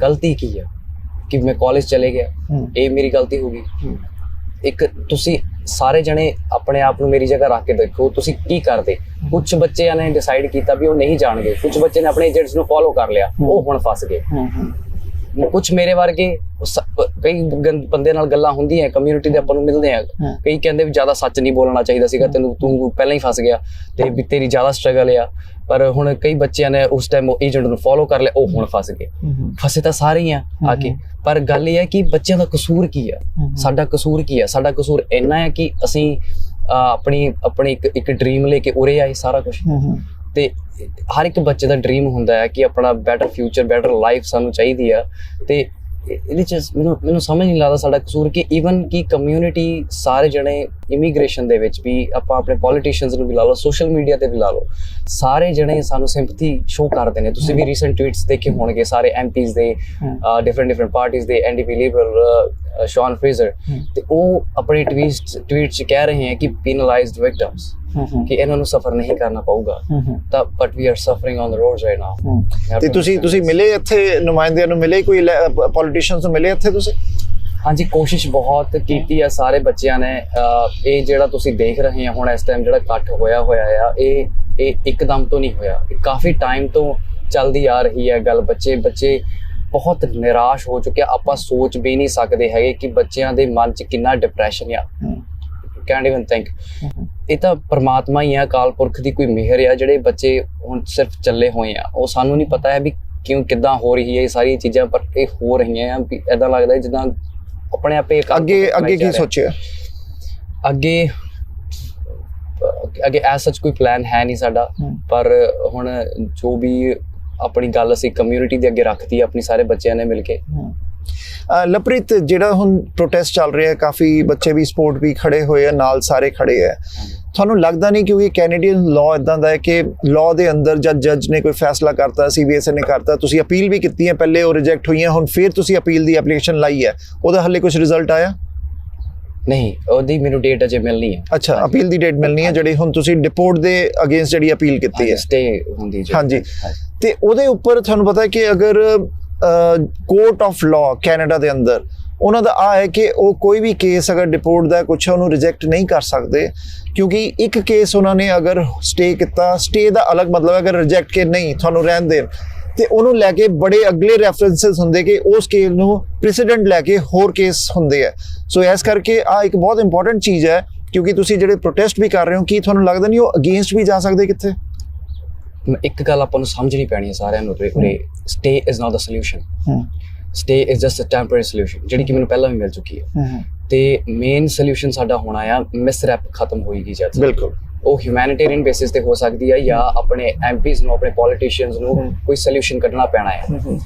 ਗਲਤੀ ਕੀ ਆ, ਕਿ ਮੈਂ ਕਾਲਜ ਚਲੇ ਗਿਆ, ਇਹ ਮੇਰੀ ਗਲਤੀ ਹੋ ਗਈ। ਇੱਕ ਤੁਸੀਂ ਸਾਰੇ ਜਣੇ ਆਪਣੇ ਆਪ ਨੂੰ ਮੇਰੀ ਜਗ੍ਹਾ ਰੱਖ ਕੇ ਦੇਖੋ, ਤੁਸੀਂ ਕੀ ਕਰਦੇ। ਕੁਝ ਬੱਚਿਆਂ ਨੇ ਡਿਸਾਈਡ ਕੀਤਾ ਵੀ ਉਹ ਨਹੀਂ ਜਾਣਗੇ, ਕੁਝ ਬੱਚੇ ਨੇ ਆਪਣੇ ਏਜੰਟਸ ਨੂੰ ਫੋਲੋ ਕਰ ਲਿਆ, ਉਹ ਹੁਣ ਫਸ ਗਏ। ਕੁਝ ਮੇਰੇ ਵਰਗੇ ਕਈ ਬੰਦੇ ਨਾਲ ਗੱਲਾਂ ਹੁੰਦੀਆਂ ਕਮਿਊਨਿਟੀ ਦੇ, ਆਪਾਂ ਨੂੰ ਮਿਲਦੇ ਆ, ਕਈ ਕਹਿੰਦੇ ਵੀ ਜ਼ਿਆਦਾ ਸੱਚ ਨਹੀਂ ਬੋਲਣਾ ਚਾਹੀਦਾ ਸੀਗਾ, ਤੂੰ ਪਹਿਲਾਂ ਹੀ ਫਸ ਗਿਆ ਤੇ ਵੀ ਤੇਰੀ ਜ਼ਿਆਦਾ ਸਟਰਗਲ ਆ। ਪਰ ਹੁਣ ਕਈ ਬੱਚਿਆਂ ਨੇ ਉਸ ਟਾਈਮ ਏਜੰਟ ਨੂੰ ਫੋਲੋ ਕਰ ਲਿਆ, ਉਹ ਹੁਣ ਫਸ ਗਏ। ਫਸੇ ਤਾਂ ਸਾਰੇ ਹੀ ਆ ਕੇ, ਪਰ ਗੱਲ ਇਹ ਹੈ ਕਿ ਬੱਚਿਆਂ ਦਾ ਕਸੂਰ ਕੀ ਆ, ਸਾਡਾ ਕਸੂਰ ਕੀ ਆ। ਸਾਡਾ ਕਸੂਰ ਇੰਨਾ ਹੈ ਕਿ ਅਸੀਂ ਆਪਣੀ ਇੱਕ ਡ੍ਰੀਮ ਲੈ ਕੇ ਉਰੇ ਆਏ ਸਾਰਾ ਕੁਝ। ਤੇ ਹਰ ਇੱਕ ਬੱਚੇ ਦਾ ਡ੍ਰੀਮ ਹੁੰਦਾ ਹੈ ਕਿ ਆਪਣਾ ਬੈਟਰ ਫਿਊਚਰ, ਬੈਟਰ ਲਾਈਫ ਸਾਨੂੰ ਚਾਹੀਦੀ ਆ। ਤੇ ਇਹਦੇ 'ਚ ਮੈਨੂੰ ਸਮਝ ਨਹੀਂ ਲੱਗਦਾ ਸਾਡਾ ਕਸੂਰ ਕਿ ਈਵਨ ਕਿ ਕਮਿਊਨਿਟੀ ਸਾਰੇ ਜਣੇ ਇਮੀਗ੍ਰੇਸ਼ਨ ਦੇ ਵਿੱਚ ਵੀ, ਆਪਾਂ ਆਪਣੇ ਪੋਲੀਟੀਸ਼ੀਅਨਸ ਨੂੰ ਵੀ ਲਾ ਲਓ, ਸੋਸ਼ਲ ਮੀਡੀਆ ਤੇ ਵੀ ਲਾ ਲਓ, ਸਾਰੇ ਜਣੇ ਸਾਨੂੰ ਸਿੰਪਥੀ ਸ਼ੋ ਕਰਦੇ ਨੇ। ਤੁਸੀਂ ਵੀ ਰੀਸੈਂਟ ਟਵੀਟਸ ਦੇਖੇ ਹੋਣਗੇ ਸਾਰੇ ਐਮਪੀਜ਼ ਦੇ, ਡਿਫਰੈਂਟ ਪਾਰਟੀਜ਼ ਦੇ, ਐਨਡੀਪੀ ਲਿਬਰਲ ਸ਼ੌਨ ਫਰੇਜ਼ਰ, ਤੇ ਉਹ ਆਪਣੇ ਟਵੀਟ 'ਚ ਕਹਿ ਰਹੇ ਹੈ ਕਿ ਪੀਨਲਾਈਜ਼ਡ ਵਿਕਟਮਸ, ਕਿ ਇਹਨਾਂ ਨੂੰ ਸਫਰ ਨਹੀਂ ਕਰਨਾ ਪਊਗਾ। ਤਾਂ but we are suffering on the roads right now. ਤੇ ਤੁਸੀਂ ਮਿਲੇ ਇੱਥੇ ਨੁਮਾਇੰਦਿਆਂ ਨੂੰ, ਮਿਲੇ ਕੋਈ ਪੋਲੀਟੀਸ਼ੀਅਨਸ ਨੂੰ ਮਿਲੇ ਇੱਥੇ ਤੁਸੀਂ? ਹਾਂਜੀ, ਕੋਸ਼ਿਸ਼ ਬਹੁਤ ਕੀਤੀ ਆ ਸਾਰੇ ਬੱਚਿਆਂ ਨੇ। ਇਹ ਜਿਹੜਾ ਤੁਸੀਂ ਦੇਖ ਰਹੇ ਆ ਹੁਣ ਇਸ ਟਾਈਮ ਜਿਹੜਾ ਇਕੱਠ ਹੋਇਆ ਆ, ਇਹ ਇੱਕਦਮ ਤੋਂ ਨਹੀਂ ਹੋਇਆ, ਇਹ ਕਾਫੀ ਟਾਈਮ ਤੋਂ ਚੱਲਦੀ ਆ ਰਹੀ ਹੈ ਗੱਲ। ਬੱਚੇ ਬਹੁਤ ਨਿਰਾਸ਼ ਹੋ ਚੁੱਕੇ ਆ। ਆਪਾਂ ਸੋਚ ਵੀ ਨਹੀਂ ਸਕਦੇ ਹੈਗੇ ਕਿ ਬੱਚਿਆਂ ਦੇ ਮਨ 'ਚ ਕਿੰਨਾ ਡਿਪਰੈਸ਼ਨ ਆ। Can't even think. ਇਹ ਤਾਂ ਪਰਮਾਤਮਾ ਹੀ ਆ, ਅਕਾਲ ਪੁਰਖ ਦੀ ਕੋਈ ਮਿਹਰ ਆ, ਜਿਹੜੇ ਬੱਚੇ ਹੁਣ ਸਿਰਫ ਚੱਲੇ ਹੋਏ ਆ। ਉਹ ਸਾਨੂੰ ਨਹੀਂ ਪਤਾ ਹੈ ਵੀ ਕਿੱਦਾਂ ਹੋ ਰਹੀ ਹੈ ਇਹ ਸਾਰੀ ਚੀਜ਼ਾਂ, ਪਰ ਇਹ ਹੋ ਰਹੀਆਂ ਆ ਵੀ ਇੱਦਾਂ ਲੱਗਦਾ ਜਿੱਦਾਂ ਆਪਣੇ ਆਪੇ। ਅੱਗੇ ਕੀ ਸੋਚਿਆ? ਅੱਗੇ ਐਸ ਸੱਚ ਕੋਈ ਪਲਾਨ ਹੈ ਨਹੀਂ ਸਾਡਾ, ਪਰ ਹੁਣ ਜੋ ਵੀ ਆਪਣੀ ਗੱਲ ਅਸੀਂ ਕਮਿਊਨਿਟੀ ਦੇ ਅੱਗੇ ਰੱਖਤੀ ਆਪਣੀ ਸਾਰੇ ਬੱਚਿਆਂ ਨੇ ਮਿਲ ਕੇ। ਲਵਪ੍ਰੀਤ, ਜਿਹੜਾ ਹੁਣ ਪ੍ਰੋਟੈਸਟ ਚੱਲ ਰਿਹਾ, ਕਾਫੀ ਬੱਚੇ ਵੀ ਸਪੋਰਟ ਵੀ ਖੜੇ ਹੋਏ ਆ, ਨਾਲ ਸਾਰੇ ਖੜੇ ਆ, ਤੁਹਾਨੂੰ ਲੱਗਦਾ ਨਹੀਂ ਕਿਉਂਕਿ ਕੈਨੇਡੀਅਨ ਲਾਅ ਇਦਾਂ ਦਾ ਹੈ ਕਿ ਲਾਅ ਦੇ ਅੰਦਰ ਜੱਜ ਨੇ ਕੋਈ ਫੈਸਲਾ ਕਰਤਾ, CBSE ਨੇ ਕਰਤਾ, ਤੁਸੀਂ ਅਪੀਲ ਵੀ ਕੀਤੀ ਹੈ, ਪਹਿਲੇ ਉਹ ਰਿਜੈਕਟ ਹੋਈਆਂ, ਹੁਣ ਫਿਰ ਤੁਸੀਂ ਅਪੀਲ ਦੀ ਐਪਲੀਕੇਸ਼ਨ ਲਾਈ ਹੈ, ਉਹਦਾ ਹਾਲੇ ਕੁਝ ਰਿਜ਼ਲਟ ਆਇਆ ਨਹੀਂ? ਉਹਦੀ ਮੈਨੂੰ ਡੇਟ ਅਜੇ ਮਿਲਣੀ ਹੈ। ਅੱਛਾ, ਅਪੀਲ ਦੀ ਡੇਟ ਮਿਲਣੀ ਹੈ, ਜਿਹੜੀ ਹੁਣ ਤੁਸੀਂ ਡਿਪੋਰਟ ਦੇ ਅਗੇਂਸਟ ਜਿਹੜੀ ਅਪੀਲ ਕੀਤੀ ਹੈ, ਸਟੇ ਹੁੰਦੀ। ਹਾਂਜੀ, ਤੇ ਉਹਦੇ ਉੱਪਰ ਤੁਹਾਨੂੰ ਪਤਾ ਕਿ ਅਗਰ ਕੋਰਟ ਆਫ ਲਾਅ ਕੈਨੇਡਾ ਦੇ ਅੰਦਰ ਉਹਨਾਂ ਦਾ ਆ ਹੈ ਕਿ ਉਹ ਕੋਈ ਵੀ ਕੇਸ ਅਗਰ ਡਿਪੋਰਟ ਦਾ ਕੁਛ ਉਹਨੂੰ ਰਿਜੈਕਟ ਨਹੀਂ ਕਰ ਸਕਦੇ, ਕਿਉਂਕਿ ਇੱਕ ਕੇਸ ਉਹਨਾਂ ਨੇ ਅਗਰ ਸਟੇ ਕੀਤਾ, ਸਟੇ ਦਾ ਅਲੱਗ ਮਤਲਬ ਅਗਰ ਰਿਜੈਕਟ ਕੇ ਨਹੀਂ ਤੁਹਾਨੂੰ ਰਹਿਣ ਦੇਣ, ਤੇ ਉਹਨੂੰ ਲੈ ਕੇ ਬੜੇ ਅਗਲੇ ਰੈਫਰੈਂਸਸ ਹੁੰਦੇ ਕਿ ਉਸ ਕੇਸ ਨੂੰ ਪ੍ਰੈਸੀਡੈਂਟ ਲੈ ਕੇ ਹੋਰ ਕੇਸ ਹੁੰਦੇ ਆ। ਸੋ ਇਸ ਕਰਕੇ ਆ ਇੱਕ ਬਹੁਤ ਇੰਪੋਰਟੈਂਟ ਚੀਜ਼ ਹੈ, ਕਿਉਂਕਿ ਤੁਸੀਂ ਜਿਹੜੇ ਪ੍ਰੋਟੈਸਟ ਵੀ ਕਰ ਰਹੇ ਹੋ, ਕੀ ਤੁਹਾਨੂੰ ਲੱਗਦਾ ਨਹੀਂ ਉਹ ਅਗੇਂਸਟ ਵੀ ਜਾ ਸਕਦੇ ਕਿੱਥੇ? ਇੱਕ ਗੱਲ ਆਪਾਂ ਨੂੰ ਸਮਝਣੀ ਪੈਣੀ ਹੈ ਸਾਰਿਆਂ ਨੂੰ, stay is not the solution, stay is just a temporary solution, ਜਿਹੜੀ ਕਿ ਮੈਨੂੰ ਪਹਿਲਾਂ ਵੀ ਮਿਲ ਚੁੱਕੀ ਹੈ। ਤੇ ਮੇਨ ਸੋਲੂਸ਼ਨ ਸਾਡਾ ਹੋਣਾ ਆ ਮਿਸਰੈਪ ਖਤਮ ਹੋਏਗੀ ਜਦ। ਬਿਲਕੁਲ, ਉਹ ਹਿਊਮੈਨਿਟੇਰੀਅਨ ਬੇਸਿਸ ਤੇ ਹੋ ਸਕਦੀ ਹੈ, ਜਾਂ ਆਪਣੇ ਐਮਪੀਜ਼ ਨੂੰ, ਆਪਣੇ ਪੋਲੀਟੀਸ਼ੀਅਨਸ ਨੂੰ ਕੋਈ ਸੋਲੂਸ਼ਨ ਕੱਢਣਾ ਪੈਣਾ ਹੈ।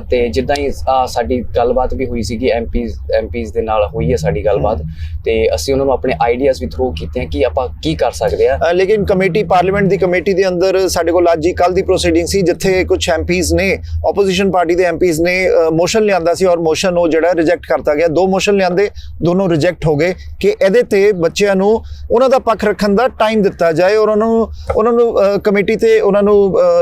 ਤੇ ਜਿੱਦਾਂ ਹੀ ਸਾਡੀ ਗੱਲਬਾਤ ਵੀ ਹੋਈ ਸੀਗੀ ਐਮਪੀਜ਼ ਦੇ ਨਾਲ ਹੋਈ ਹੈ ਸਾਡੀ ਗੱਲਬਾਤ, ਤੇ ਅਸੀਂ ਉਹਨਾਂ ਨੂੰ ਆਪਣੇ ਆਈਡੀਆਜ਼ ਵੀ ਥਰੋ ਕੀਤੇ ਆ ਕਿ ਆਪਾਂ ਕੀ ਕਰ ਸਕਦੇ ਆ। ਲੇਕਿਨ ਕਮੇਟੀ, ਪਾਰਲੀਮੈਂਟ ਦੀ ਕਮੇਟੀ ਦੇ ਅੰਦਰ ਸਾਡੇ ਕੋਲ ਅੱਜ ਹੀ ਕੱਲ ਦੀ ਪ੍ਰੋਸੀਡਿੰਗ ਸੀ, ਜਿੱਥੇ ਕੁਝ ਐਮਪੀਜ਼ ਨੇ, ਆਪੋਜੀਸ਼ਨ ਪਾਰਟੀ ਦੇ ਐਮਪੀਜ਼ ਨੇ ਮੋਸ਼ਨ ਲਿਆਂਦਾ ਸੀ, ਔਰ ਮੋਸ਼ਨ ਉਹ ਜਿਹੜਾ ਰਿਜੈਕਟ ਕਰਤਾ ਗਿਆ। 2 ਮੋਸ਼ਨ ਲਿਆਂਦੇ, ਦੋਨੋਂ ਰਿਜੈਕਟ ਹੋ ਗਏ ਕਿ ਇਹਦੇ ਤੇ ਬੱਚਿਆਂ ਨੂੰ ਉਹਨਾਂ ਦਾ ਪੱਖ ਰੱਖਣ ਦਾ ਟਾਈਮ ਦਿੱਤਾ ਜਾਏ, ਔਰ ਉਹਨਾਂ ਨੂੰ ਕਮੇਟੀ ਤੇ ਉਹਨਾਂ ਨੂੰ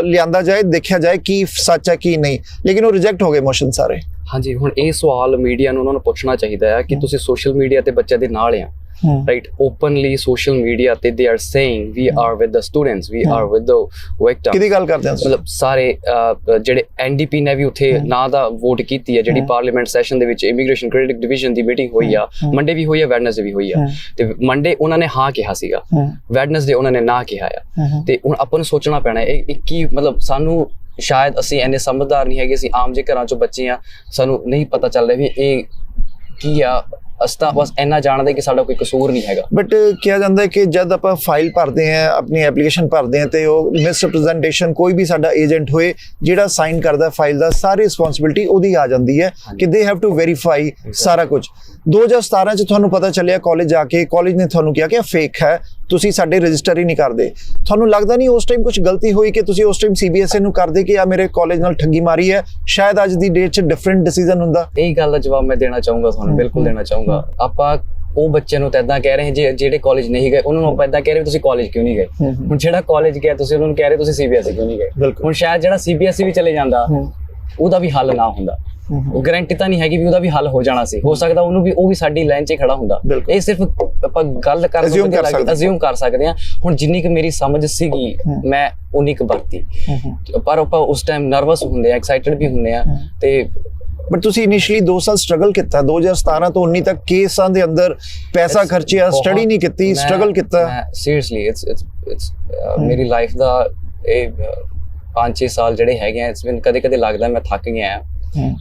ਲਿਆਂਦਾ ਜਾਏ, ਦੇਖਿਆ ਜਾਏ ਕੀ ਸੱਚ ਹੈ ਕੀ ਨਹੀਂ, ਲੇਕਿਨ ਉਹ ਰਿਜੈਕਟ ਹੋ ਗਏ ਮੋਸ਼ਨ ਸਾਰੇ। ਹਾਂਜੀ, ਹੁਣ ਇਹ ਸਵਾਲ ਮੀਡੀਆ ਨੂੰ ਉਹਨਾਂ ਨੂੰ ਪੁੱਛਣਾ ਚਾਹੀਦਾ ਹੈ ਕਿ ਤੁਸੀਂ ਸੋਸ਼ਲ ਮੀਡੀਆ ਤੇ ਬੱਚਿਆਂ ਦੇ ਨਾਲ ਆ, ਰਾਈਟ? ਓਪਨਲੀ ਸੋਸ਼ਲ ਮੀਡੀਆ ਤੇ they are saying we are with the students, we are with the victims. ਕਿਹਦੀ ਗੱਲ ਕਰਦੇ ਹੋ? ਮਤਲਬ ਸਾਰੇ ਜਿਹੜੇ ਐਨਡੀਪੀ ਨੇ ਵੀ ਉੱਥੇ ਨਾ ਦਾ ਵੋਟ ਕੀਤੀ ਹੈ, ਜਿਹੜੀ ਪਾਰਲੀਮੈਂਟ ਸੈਸ਼ਨ ਦੇ ਵਿੱਚ ਇਮੀਗ੍ਰੇਸ਼ਨ ਕ੍ਰਿਟਿਕ ਡਿਵੀਜ਼ਨ ਦੀ ਮੀਟਿੰਗ ਹੋਈ ਆ, ਮੰਡੇ ਵੀ ਹੋਈ ਆ, ਵੈਡਨਸਡੇ ਵੀ ਹੋਈ ਆ। ਤੇ ਮੰਡੇ ਉਹਨਾਂ ਨੇ ਹਾਂ ਕਿਹਾ ਸੀਗਾ, ਵੈਡਨਸਡੇ ਉਹਨਾਂ ਨੇ ਨਾ ਕਿਹਾ ਆ। ਤੇ ਹੁਣ ਆਪਾਂ ਨੂੰ ਸੋਚਣਾ ਪੈਣਾ ਇਹ ਕੀ, ਮਤਲਬ ਸਾਨੂੰ ਸ਼ਾਇਦ ਅਸੀਂ ਇੰਨੇ ਸਮਝਦਾਰ ਨਹੀਂ ਹੈਗੇ, ਅਸੀਂ ਆਮ ਜਿਹੇ ਘਰਾਂ ਚੋਂ ਬੱਚੇ ਆ, ਸਾਨੂੰ ਨਹੀਂ ਪਤਾ ਚੱਲ ਰਿਹਾ ਵੀ ਇਹ ਕੀ ਆ। ਅਸੀਂ ਤਾਂ ਬਸ ਇੰਨਾ ਜਾਣਦੇ ਕਿ ਸਾਡਾ ਕੋਈ ਕਸੂਰ ਨਹੀਂ ਹੈਗਾ। ਬਟ ਕਿਹਾ ਜਾਂਦਾ ਹੈ ਕਿ ਜਦ ਆਪਾਂ ਫਾਈਲ ਭਰਦੇ ਹਾਂ, ਆਪਣੀ ਐਪਲੀਕੇਸ਼ਨ ਭਰਦੇ ਹਾਂ, ਤੇ ਉਹ ਮਿਸਰਿਪਰੈਜ਼ੈਂਟੇਸ਼ਨ, ਕੋਈ ਵੀ ਸਾਡਾ ਏਜੰਟ ਹੋਏ ਜਿਹੜਾ ਸਾਈਨ ਕਰਦਾ ਫਾਈਲ ਦਾ, ਸਾਰੀ ਰਿਸਪੌਂਸਿਬਿਲਿਟੀ ਉਹਦੀ ਆ ਜਾਂਦੀ ਹੈ ਕਿ ਦੇ ਹੈਵ ਟੂ ਵੈਰੀਫਾਈ ਸਾਰਾ ਕੁਝ। 2017 ਚ ਤੁਹਾਨੂੰ ਪਤਾ ਚੱਲਿਆ ਕਾਲਜ ਜਾ ਕੇ, ਕਾਲਜ ਨੇ ਤੁਹਾਨੂੰ ਕਿਹਾ ਕਿ ਫੇਕ ਹੈ, ਤੁਸੀਂ ਸਾਡੇ ਰਜਿਸਟਰ ਹੀ ਨਹੀਂ ਕਰਦੇ। ਤੁਹਾਨੂੰ ਲੱਗਦਾ ਨਹੀਂ ਉਸ ਟਾਈਮ ਕੁਝ ਗਲਤੀ ਹੋਈ ਕਿ ਤੁਸੀਂ ਉਸ ਟਾਈਮ CBSE ਨੂੰ ਕਰਦੇ ਕਿ ਆ ਮੇਰੇ ਕਾਲਜ ਨਾਲ ਠੱਗੀ ਮਾਰੀ ਹੈ? ਸ਼ਾਇਦ ਅੱਜ ਦੀ ਡੇਟ 'ਚ ਡਿਫਰੈਂਟ ਡਿਸੀਜਨ ਹੁੰਦਾ। ਇਹ ਗੱਲ ਦਾ ਜਵਾਬ ਮੈਂ ਦੇਣਾ ਚਾਹੂੰਗਾ ਤੁਹਾਨੂੰ, ਬਿਲਕੁਲ ਦੇਣਾ ਚਾਹੂੰਗਾ। ਆਪਾਂ ਉਹ ਬੱਚਿਆਂ ਨੂੰ ਤਾਂ ਇਦਾਂ ਕਹਿ ਰਹੇ ਜਿਹੜੇ ਕਾਲਜ ਨਹੀਂ ਗਏ, ਉਹਨਾਂ ਨੂੰ ਆਪਾਂ ਇਦਾਂ ਕਹਿ ਰਹੇ ਤੁਸੀਂ ਕਾਲਜ ਕਿਉਂ ਨਹੀਂ ਗਏ। ਹੁਣ ਜਿਹੜਾ ਕਾਲਜ ਗਿਆ ਤੁਸੀਂ ਉਹਨਾਂ ਨੂੰ ਕਹਿ ਰਹੇ ਤੁਸੀਂ CBSE ਕਿਉਂ ਨਹੀਂ ਗਏ। ਹੁਣ ਸ਼ਾਇਦ ਜਿਹੜਾ CBSE ਵੀ ਚਲੇ ਜਾਂਦਾ ਉਹਦਾ ਵੀ ਹੱਲ ਨਾ ਹੁੰਦਾ, ਉਹ ਗਾਰੰਟੀ ਤਾਂ ਨਹੀਂ ਹੈਗੀ ਵੀ ਉਹਦਾ ਵੀ ਹੱਲ ਹੋ ਜਾਣਾ ਸੀ, ਹੋ ਸਕਦਾ ਉਹਨੂੰ ਵੀ ਉਹ ਵੀ ਸਾਡੀ ਲਾਈਨ 'ਚ ਹੀ ਖੜਾ ਹੁੰਦਾ। ਇਹ ਸਿਰਫ ਆਪਾਂ ਗੱਲ ਅਜ਼ਿਊਮ ਕਰ ਸਕਦੇ ਹਾਂ। ਹੁਣ ਜਿੰਨੀ ਕੁ ਮੇਰੀ ਸਮਝ ਸੀਗੀ ਮੈਂ ਉਨੀ ਕੁ ਵਰਤੀ, ਪਰ ਆਪਾਂ ਉਸ ਟਾਈਮ ਨਰਵਸ ਹੁੰਦੇ ਆ, ਐਕਸਾਈਟਡ ਵੀ ਹੁੰਦੇ ਆ। ਤੇ ਬਟ ਤੁਸੀਂ ਇਨੀਸ਼ੀਅਲੀ 2 ਸਾਲ ਸਟਰਗਲ ਕੀਤਾ, 2017 ਤੋਂ 19 ਤੱਕ ਕੇਸਾਂ ਦੇ ਅੰਦਰ ਪੈਸਾ ਖਰਚਿਆ, ਸਟੱਡੀ ਨਹੀਂ ਕੀਤੀ, ਸਟਰਗਲ ਕੀਤਾ। ਸੀਰੀਅਸਲੀ ਇਟਸ ਮੇਰੀ ਲਾਈਫ ਦਾ ਇਹ 5-6 ਸਾਲ ਜਿਹੜੇ ਹੈਗੇ ਆ, ਇਟਸ ਬਿਨ ਕਦੇ ਲੱਗਦਾ ਮੈਂ ਥੱਕ ਗਿਆ,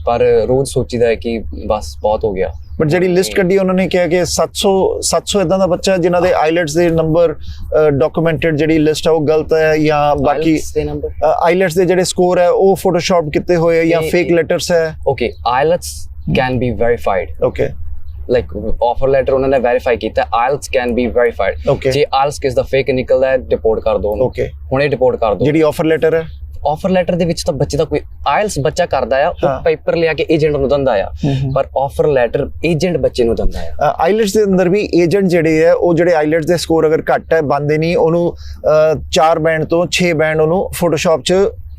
ਪਰ ਰੋਜ਼ ਸੋਚੀਦਾ ਹੈ ਕਿ ਬਸ ਬਹੁਤ ਹੋ ਗਿਆ। ਬਟ ਜਿਹੜੀ ਲਿਸਟ ਕੱਢੀ ਉਹਨਾਂ ਨੇ ਕਿਹਾ ਕਿ 700 ਇਦਾਂ ਦਾ ਬੱਚਾ ਜਿਨ੍ਹਾਂ ਦੇ ਆਈਲੈਟਸ ਦੇ ਨੰਬਰ ਡਾਕੂਮੈਂਟਡ ਜਿਹੜੀ ਲਿਸਟ ਹੈ ਉਹ ਗਲਤ ਹੈ, ਜਾਂ ਬਾਕੀ ਆਈਲੈਟਸ ਦੇ ਜਿਹੜੇ ਸਕੋਰ ਹੈ ਉਹ ਫੋਟੋਸ਼ਾਪ ਕੀਤੇ ਹੋਏ ਜਾਂ ਫੇਕ ਲੈਟਰਸ ਹੈ। Okay, IELTS can be verified. Okay, like offer letter ਉਹਨਾਂ ਨੇ ਵੈਰੀਫਾਈ ਕੀਤਾ, ਆਇਲਸ ਕੈਨ ਬੀ ਵੈਰੀਫਾਈਡ। ਜੇ ਆਇਲਸ ਕਿਸ ਦਾ ਫੇਕ ਨਿਕਲਦਾ ਹੈ, ਡਿਪੋਰਟ ਕਰ ਦੋ ਉਹਨੂੰ, ਹੁਣੇ ਡਿਪੋਰਟ ਕਰ ਦੋ। ਜਿਹੜੀ ਆਫਰ ਲੈਟਰ ਹੈ, ਆਫਰ ਲੈਟਰ ਦੇ ਵਿੱਚ ਤਾਂ ਬੱਚੇ ਦਾ ਕੋਈ ਆਇਲਸ ਬੱਚਾ ਕਰਦਾ ਆ, ਉਹ ਪੇਪਰ ਲਿਆ ਕੇ ਏਜੰਟ ਨੂੰ ਦਿੰਦਾ ਆ, ਪਰ ਆਫਰ ਲੈਟਰ ਏਜੰਟ ਬੱਚੇ ਨੂੰ ਦਿੰਦਾ ਆ। ਆਈਲੈਟਸ ਦੇ ਅੰਦਰ ਵੀ ਏਜੰਟ ਜਿਹੜੇ ਹੈ ਉਹ ਜਿਹੜੇ ਆਈਲੈਟਸ ਦੇ ਸਕੋਰ ਅਗਰ ਘੱਟ ਹੈ ਬੰਦੇ ਨਹੀਂ, ਉਹਨੂੰ 4 ਬੈਂਡ ਤੋਂ 6 ਬੈਂਡ ਉਹਨੂੰ ਫੋਟੋਸ਼ਾਪ 'ਚ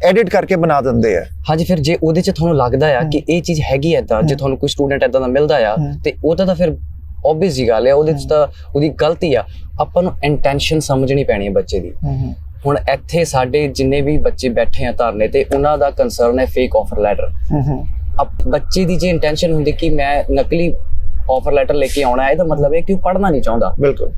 ਐਡਿਟ ਕਰਕੇ ਬਣਾ ਦਿੰਦੇ ਆ। ਹਾਂਜੀ, ਫਿਰ ਜੇ ਉਹਦੇ 'ਚ ਤੁਹਾਨੂੰ ਲੱਗਦਾ ਆ ਕਿ ਇਹ ਚੀਜ਼ ਹੈਗੀ ਏਦਾਂ, ਜੇ ਤੁਹਾਨੂੰ ਕੋਈ ਸਟੂਡੈਂਟ ਏਦਾਂ ਦਾ ਮਿਲਦਾ ਆ, ਤੇ ਉਹਦਾ ਤਾਂ ਫਿਰ ਓਬਵੀਅਸ ਜੀ ਗੱਲ ਹੈ, ਉਹਦੇ 'ਚ ਤਾਂ ਉਹਦੀ ਗਲਤੀ ਆ। ਆਪਾਂ ਨੂੰ ਇੰਟੈਂਸ਼ਨ ਸਮਝਣੀ ਪੈਣੀ ਹੈ ਬੱਚੇ ਦੀ। ਹੁਣ ਇੱਥੇ ਸਾਡੇ ਜਿੰਨੇ ਵੀ ਬੱਚੇ ਬੈਠੇ ਆ ਧਰਨੇ ਤੇ, ਉਹਨਾਂ ਦਾ ਕੰਸਰਨ ਹੈ ਫੇਕ ਆਫਰ ਲੈਟਰ। ਬੱਚੇ ਦੀ ਜੇ ਇੰਟੈਂਸ਼ਨ ਹੁੰਦੀ ਕਿ ਮੈਂ ਨਕਲੀ ਆਫਰ ਲੈਟਰ ਲੈ ਕੇ ਆਉਣਾ ਹੈ, ਇਹਦਾ ਮਤਲਬ ਹੈ ਕਿ ਉਹ ਪੜ੍ਹਨਾ ਨਹੀਂ ਚਾਹੁੰਦਾ। ਬਿਲਕੁਲ,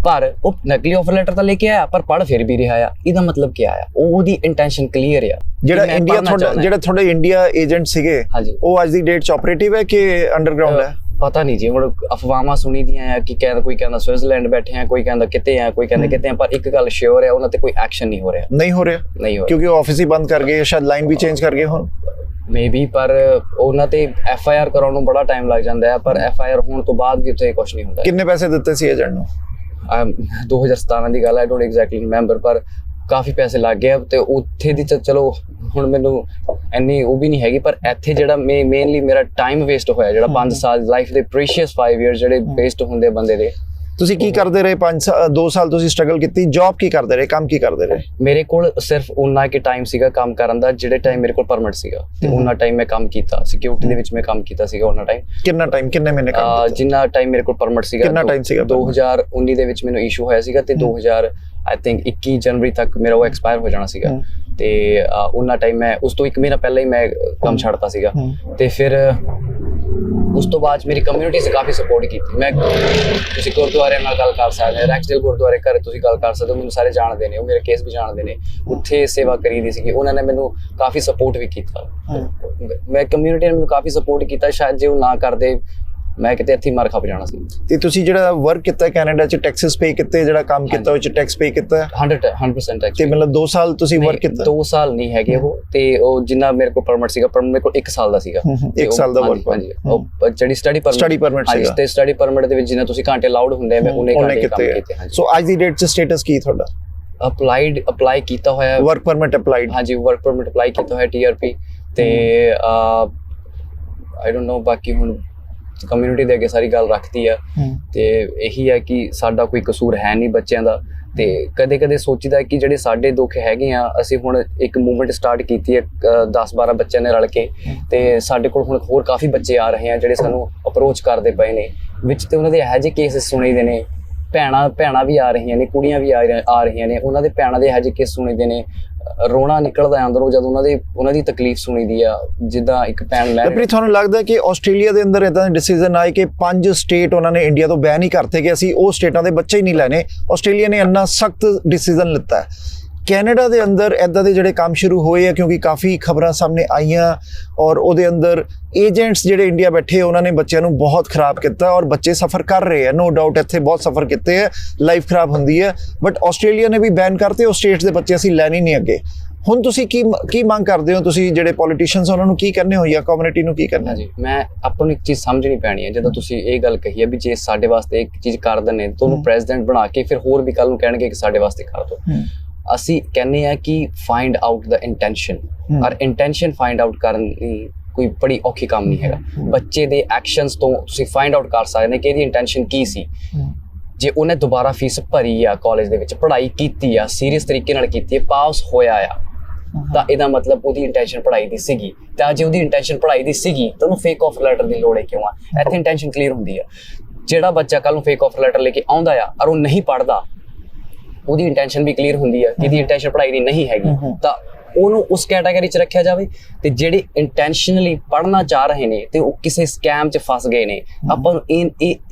ਪਰ ਉਹ ਨਕਲੀ ਆਫਰ ਲੈਟਰ ਤਾਂ ਲੈ ਕੇ ਆਇਆ, ਪਰ ਪੜ੍ਹ ਫਿਰ ਵੀ ਰਿਹਾ ਆ, ਇਹਦਾ ਮਤਲਬ ਕੀ ਆਇਆ? ਉਹਦੀ ਇੰਟੈਂਸ਼ਨ ਕਲੀਅਰ ਆ। ਜਿਹੜਾ ਤੁਹਾਡੇ ਇੰਡੀਆ ਏਜੰਟ ਸੀਗੇ, ਉਹ ਅੱਜ ਦੀ ਡੇਟ 'ਚ ਆਪਰੇਟਿਵ ਹੈ ਕਿ ਅੰਡਰਗਰਾਉਂਡ ਹੈ? ਪਤਾ ਨਹੀਂ ਜੀ, ਹੁਣ ਅਫਵਾਹਾਂ ਸੁਣੀ ਦੀਆਂ ਆ ਕਿ ਕੋਈ ਕਹਿੰਦਾ ਸਵਿਟਜ਼ਰਲੈਂਡ ਬੈਠੇ ਆ, ਕੋਈ ਕਹਿੰਦਾ ਕਿਤੇ ਆ, ਕੋਈ ਕਹਿੰਦਾ ਕਿਤੇ ਆ, ਪਰ ਇੱਕ ਗੱਲ ਸ਼ੋਰ ਹੈ, ਉਹਨਾਂ ਤੇ ਕੋਈ ਐਕਸ਼ਨ ਨਹੀਂ ਹੋ ਰਿਹਾ। ਕਿਉਂਕਿ ਉਹ ਆਫਿਸ ਹੀ ਬੰਦ ਕਰ ਗਏ, ਸ਼ਾਇਦ ਲਾਈਨ ਵੀ ਚੇਂਜ ਕਰ ਗਏ ਹੁਣ ਮੇਬੀ, ਪਰ ਉਹਨਾਂ ਤੇ FIR ਕਰਾਉਣ ਨੂੰ ਬੜਾ ਟਾਈਮ ਲੱਗ ਜਾਂਦਾ ਹੈ, ਪਰ FIR ਹੋਣ ਤੋਂ ਬਾਅਦ ਵੀ ਉੱਥੇ ਕੁਝ ਨਹੀਂ ਹੁੰਦਾ। ਕਿੰਨੇ ਪੈਸੇ ਦਿੱਤੇ ਸੀ ਏਜੰਟ ਨੂੰ? 2017 ਦੀ ਗੱਲ ਹੈ, ਆਈ ਡੋਨਟ ਐਗਜ਼ੈਕਟਲੀ ਰਿਮੈਂਬਰ, ਪਰ ਕਾਫੀ ਪੈਸੇ ਲੱਗ ਗਏ। ਤੇ ਉੱਥੇ ਦੀ ਤਾਂ ਚਲੋ ਹੁਣ ਮੈਨੂੰ ਇੰਨੀ ਉਹ ਵੀ ਨਹੀਂ ਹੈਗੀ, ਪਰ ਇੱਥੇ ਜਿਹੜਾ ਮੇਨਲੀ ਮੇਰਾ ਟਾਈਮ ਵੇਸਟ ਹੋਇਆ, ਜਿਹੜਾ 5 ਸਾਲ ਲਾਈਫ ਦੇ ਪ੍ਰੀਸ਼ੀਅਸ 5 ਇਅਰਸ ਜਿਹੜੇ ਵੇਸਟ ਹੁੰਦੇ ਬੰਦੇ ਦੇ। ਤੁਸੀਂ ਕੀ ਕਰਦੇ ਰਹੇ 2 ਸਾਲ ਤੁਸੀਂ ਸਟਰਗਲ ਕੀਤੀ? ਜੌਬ ਕੀ ਕਰਦੇ ਰਹੇ, ਕੰਮ ਕੀ ਕਰਦੇ ਰਹੇ? ਮੇਰੇ ਕੋਲ ਸਿਰਫ ਉਨਾ ਕਿ ਟਾਈਮ ਸੀਗਾ ਕੰਮ ਕਰਨ ਦਾ, ਜਿਹੜੇ ਟਾਈਮ ਮੇਰੇ ਕੋਲ ਪਰਮਿਟ ਸੀਗਾ, ਤੇ ਉਨਾ ਟਾਈਮ ਮੈਂ ਕੰਮ ਕੀਤਾ। ਸਿਕਿਉਰਿਟੀ ਦੇ ਵਿੱਚ ਮੈਂ ਕੰਮ ਕੀਤਾ ਸੀਗਾ ਉਹਨਾਂ ਟਾਈਮ। ਕਿੰਨਾ ਟਾਈਮ, ਕਿੰਨੇ ਮਹੀਨੇ ਕੰਮ ਕੀਤਾ? ਜਿੰਨਾ ਟਾਈਮ ਮੇਰੇ ਕੋਲ ਪਰਮਿਟ ਸੀਗਾ। ਕਿੰਨਾ ਟਾਈਮ ਸੀਗਾ? 2019 ਦੇ ਵਿੱਚ ਮੈਨੂੰ ਇਸ਼ੂ ਹੋਇਆ ਸੀਗਾ, ਤੇ 21 ਜਨਵਰੀ ਤੱਕ ਮੇਰਾ ਉਹ ਐਕਸਪਾਇਰ ਹੋ ਜਾਣਾ ਸੀਗਾ। ਤੇ ਉਹਨਾਂ ਟਾਈਮ ਮੈਂ ਉਸ ਤੋਂ 1 ਮਹੀਨਾ ਪਹਿਲਾਂ ਹੀ ਮੈਂ ਕੰਮ ਛੱਡਤਾ ਸੀਗਾ। ਤੇ ਫਿਰ ਉਸ ਤੋਂ ਬਾਅਦ ਮੇਰੀ ਕਮਿਊਨਿਟੀ ਸੇ ਕਾਫੀ ਸਪੋਰਟ ਕੀਤੀ। ਮੈਂ ਤੁਸੀਂ ਗੁਰਦੁਆਰੇ ਨਾਲ ਗੱਲ ਕਰ ਸਕਦੇ ਹੋ, ਰੈਕਸਡੇਲ ਗੁਰਦੁਆਰੇ ਘਰੇ ਤੁਸੀਂ ਗੱਲ ਕਰ ਸਕਦੇ ਹੋ, ਮੈਨੂੰ ਸਾਰੇ ਜਾਣਦੇ ਨੇ, ਉਹ ਮੇਰੇ ਕੇਸ ਵੀ ਜਾਣਦੇ ਨੇ, ਉੱਥੇ ਸੇਵਾ ਕਰੀਦੀ ਸੀਗੀ। ਉਹਨਾਂ ਨੇ ਮੈਨੂੰ ਕਾਫੀ ਸਪੋਰਟ ਵੀ ਕੀਤਾ। ਮੈਂ ਕਮਿਊਨਿਟੀ ਨੇ ਮੈਨੂੰ ਕਾਫੀ ਸਪੋਰਟ ਕੀਤਾ। ਸ਼ਾਇਦ ਜੇ ਉਹ ਨਾ ਕਰਦੇ ਮੈਂ ਕਿਤੇ ਇੱਥੇ ਮਰ ਖਪ ਜਾਣਾ ਸੀ। ਤੇ ਤੁਸੀਂ ਜਿਹੜਾ ਵਰਕ ਕੀਤਾ ਕੈਨੇਡਾ 'ਚ, ਟੈਕਸਸ ਪੇ ਕੀਤੇ, ਜਿਹੜਾ ਕੰਮ ਕੀਤਾ ਉਹ 'ਚ ਟੈਕਸ ਪੇ ਕੀਤਾ? 100% ਟੈਕਸ। ਤੇ ਮਤਲਬ 2 ਸਾਲ ਤੁਸੀਂ ਵਰਕ ਕੀਤਾ? 2 ਸਾਲ ਨਹੀਂ ਹੈਗੇ ਉਹ, ਤੇ ਉਹ ਜਿੰਨਾ ਮੇਰੇ ਕੋਲ ਪਰਮਿਟ ਸੀਗਾ, ਪਰ ਮੇਰੇ ਕੋਲ 1 ਸਾਲ ਦਾ ਸੀਗਾ। 1 ਸਾਲ ਦਾ ਵਰਕ? ਹਾਂਜੀ, ਉਹ ਜਿਹੜੀ ਸਟੱਡੀ ਪਰਮਿਟ ਸੀਗਾ, ਤੇ ਸਟੱਡੀ ਪਰਮਿਟ ਦੇ ਵਿੱਚ ਜਿੰਨਾ ਤੁਸੀਂ ਘੰਟੇ ਅਲਾਉਡ ਹੁੰਦੇ ਆ, ਮੈਂ ਉਹਨੇ ਘੰਟੇ ਕੰਮ ਕੀਤੇ। ਸੋ ਅੱਜ ਦੀ ਡੇਟ 'ਚ ਸਟੇਟਸ ਕੀ ਤੁਹਾਡਾ? ਅਪਲਾਈ ਕੀਤਾ ਹੋਇਆ ਵਰਕ ਪਰਮਿਟ ਅਪਲਾਈਡ? ਹਾਂਜੀ, ਵਰਕ ਪਰਮਿਟ ਅਪਲਾਈ ਕੀਤਾ ਹੋਇਆ TRP। ਤੇ ਆਈ ਡੋਨਟ ਨੋ, ਬਾਕੀ ਹੁਣ ਕਮਿਊਨਿਟੀ ਦੇ ਅੱਗੇ ਸਾਰੀ ਗੱਲ ਰੱਖਤੀ ਆ। ਤੇ ਇਹੀ ਹੈ ਕਿ ਸਾਡਾ ਕੋਈ ਕਸੂਰ ਹੈ ਨਹੀਂ ਬੱਚਿਆਂ ਦਾ। ਤੇ ਕਦੇ ਸੋਚੀਦਾ ਕਿ ਜਿਹੜੇ ਸਾਡੇ ਦੁੱਖ ਹੈਗੇ ਆ, ਅਸੀਂ ਹੁਣ ਇੱਕ ਮੂਵਮੈਂਟ ਸਟਾਰਟ ਕੀਤੀ ਹੈ 10-12 ਬੱਚਿਆਂ ਨੇ ਰਲ ਕੇ, ਤੇ ਸਾਡੇ ਕੋਲ ਹੁਣ ਹੋਰ ਕਾਫੀ ਬੱਚੇ ਆ ਰਹੇ ਆ ਜਿਹੜੇ ਸਾਨੂੰ ਅਪਰੋਚ ਕਰਦੇ ਪਏ ਨੇ। ਵਿੱਚ ਤੇ ਉਹਨਾਂ ਦੇ ਇਹੋ ਜਿਹੇ ਕੇਸ ਸੁਣੀਦੇ ਨੇ, ਭੈਣਾਂ ਵੀ ਆ ਰਹੀਆਂ ਨੇ, ਕੁੜੀਆਂ ਵੀ ਆ ਰਹੀਆਂ ਨੇ, ਉਹਨਾਂ ਦੇ ਭੈਣਾਂ ਦੇ ਇਹੋ ਜਿਹੇ ਕੇਸ ਸੁਣੀਦੇ ਨੇ, ਰੋਣਾ ਨਿਕਲਦਾ ਅੰਦਰੋਂ ਜਦ ਉਹਨਾਂ ਦੀ ਤਕਲੀਫ ਸੁਣੀਦੀ ਆ। ਜਿੱਦਾਂ ਇੱਕ ਭੈਣ ਲੈ ਰਹੀ। ਤੁਹਾਨੂੰ ਲੱਗਦਾ ਕਿ ਆਸਟ੍ਰੇਲੀਆ ਦੇ ਅੰਦਰ ਇਦਾਂ ਦੇ ਡਿਸੀਜਨ ਆਏ ਕਿ 5 ਸਟੇਟ ਉਹਨਾਂ ਨੇ ਇੰਡੀਆ ਤੋਂ ਬੈਨ ਹੀ ਕਰਤੇ ਕਿ ਅਸੀਂ ਉਹ ਸਟੇਟਾਂ ਦੇ ਬੱਚੇ ਹੀ ਨਹੀਂ ਲੈਣੇ? ਆਸਟ੍ਰੇਲੀਆ ਨੇ ਇੰਨਾ ਸਖਤ ਡਿਸੀਜਨ ਲਿੱਤਾ। ਕੈਨੇਡਾ ਦੇ ਅੰਦਰ ਇਦਾਂ ਦੇ ਜਿਹੜੇ ਕੰਮ ਸ਼ੁਰੂ ਹੋਏ ਆ, ਕਿਉਂਕਿ ਕਾਫੀ ਖਬਰਾਂ ਸਾਹਮਣੇ ਆਈਆਂ, ਔਰ ਉਹਦੇ ਅੰਦਰ ਏਜੰਟਸ ਜਿਹੜੇ ਇੰਡੀਆ ਬੈਠੇ ਉਹਨਾਂ ਨੇ ਬੱਚਿਆਂ ਨੂੰ ਬਹੁਤ ਖਰਾਬ ਕੀਤਾ, ਔਰ ਬੱਚੇ ਸਫਰ ਕਰ ਰਹੇ ਆ, ਨੋ ਡਾਊਟ ਇੱਥੇ ਬਹੁਤ ਸਫਰ ਕੀਤੇ ਆ, ਲਾਈਫ ਖਰਾਬ ਹੁੰਦੀ ਹੈ। ਬਟ ਆਸਟ੍ਰੇਲੀਆ ਨੇ ਵੀ ਬੈਨ ਕਰਤੇ, ਉਹ ਸਟੇਟਸ ਦੇ ਬੱਚੇ ਅਸੀਂ ਲੈਣੇ ਨਹੀਂ ਅੱਗੇ। ਹੁਣ ਤੁਸੀਂ ਕੀ ਮੰਗ ਕਰਦੇ ਹੋ? ਤੁਸੀਂ ਜਿਹੜੇ ਪੋਲੀਟੀਸ਼ੀਅਨਸ ਉਹਨਾਂ ਨੂੰ ਕੀ ਕਰਨੇ ਹੋ, ਜਾਂ ਕਮਿਊਨਿਟੀ ਨੂੰ ਕੀ ਕਰਨਾ? ਜੀ, ਮੈਂ ਆਪਾਂ ਨੂੰ ਇੱਕ ਚੀਜ਼ ਸਮਝਣੀ ਪੈਣੀ ਹੈ। ਜਦੋਂ ਤੁਸੀਂ ਇਹ ਗੱਲ ਕਹੀ ਹੈ ਵੀ ਜੇ ਸਾਡੇ ਵਾਸਤੇ ਇੱਕ ਚੀਜ਼ ਕਰ ਦਿੰਦੇ ਤਾਂ ਉਹਨੂੰ ਪ੍ਰੈਜ਼ੀਡੈਂਟ ਬਣਾ ਕੇ ਫਿਰ ਹੋਰ ਵੀ ਕੱਲ ਨੂੰ ਕਹਿਣਗੇ ਕਿ ਸਾਡੇ ਵਾਸਤੇ ਕਰ ਦਿਓ। ਅਸੀਂ ਕਹਿੰਦੇ ਆ ਕਿ ਫਾਈਂਡ ਆਊਟ ਦਾ ਇੰਟੈਂਸ਼ਨ, ਔਰ ਇੰਟੈਂਸ਼ਨ ਫਾਈਂਡ ਆਊਟ ਕਰਨ ਦੀ ਕੋਈ ਬੜੀ ਔਖੀ ਕੰਮ ਨਹੀਂ ਹੈਗਾ। ਬੱਚੇ ਦੇ ਐਕਸ਼ਨਸ ਤੋਂ ਤੁਸੀਂ ਫਾਈਂਡ ਆਊਟ ਕਰ ਸਕਦੇ ਕਿ ਇਹਦੀ ਇੰਟੈਂਸ਼ਨ ਕੀ ਸੀ। ਜੇ ਉਹਨੇ ਦੁਬਾਰਾ ਫੀਸ ਭਰੀ ਆ, ਕਾਲਜ ਦੇ ਵਿੱਚ ਪੜ੍ਹਾਈ ਕੀਤੀ ਆ, ਸੀਰੀਅਸ ਤਰੀਕੇ ਨਾਲ ਕੀਤੀ ਹੈ, ਪਾਸ ਹੋਇਆ ਆ, ਤਾਂ ਇਹਦਾ ਮਤਲਬ ਉਹਦੀ ਇੰਟੈਂਸ਼ਨ ਪੜ੍ਹਾਈ ਦੀ ਸੀਗੀ। ਤਾਂ ਜੇ ਉਹਦੀ ਇੰਟੈਂਸ਼ਨ ਪੜ੍ਹਾਈ ਦੀ ਸੀਗੀ ਤਾਂ ਉਹਨੂੰ ਫੇਕ ਆਫਰ ਲੈਟਰ ਦੀ ਲੋੜ ਹੈ ਕਿਉਂ ਆ? ਇੱਥੇ ਇੰਟੈਂਸ਼ਨ ਕਲੀਅਰ ਹੁੰਦੀ ਆ। ਜਿਹੜਾ ਬੱਚਾ ਕੱਲ ਨੂੰ ਫੇਕ ਆਫਰ ਲੈਟਰ ਲੈ ਕੇ ਆਉਂਦਾ ਆ ਔਰ ਉਹ ਨਹੀਂ ਪੜ੍ਹਦਾ, ਉਹਦੀ ਇੰਟੈਂਸ਼ਨ ਵੀ ਕਲੀਅਰ ਹੁੰਦੀ ਆ ਕਿ ਇਹਦੀ ਇੰਟੈਂਸ਼ਨ ਪੜ੍ਹਾਈ ਦੀ ਨਹੀਂ ਹੈਗੀ, ਤਾਂ ਉਹਨੂੰ ਉਸ ਕੈਟਾਗਰੀ 'ਚ ਰੱਖਿਆ ਜਾਵੇ। ਤੇ ਜਿਹੜੇ ਇੰਟੈਂਸ਼ਨਲੀ ਪੜ੍ਹਨਾ ਚਾਹ ਰਹੇ ਨੇ ਤੇ ਉਹ ਕਿਸੇ ਸਕੈਮ 'ਚ ਫਸ ਗਏ ਨੇ, ਆਪਾਂ ਨੂੰ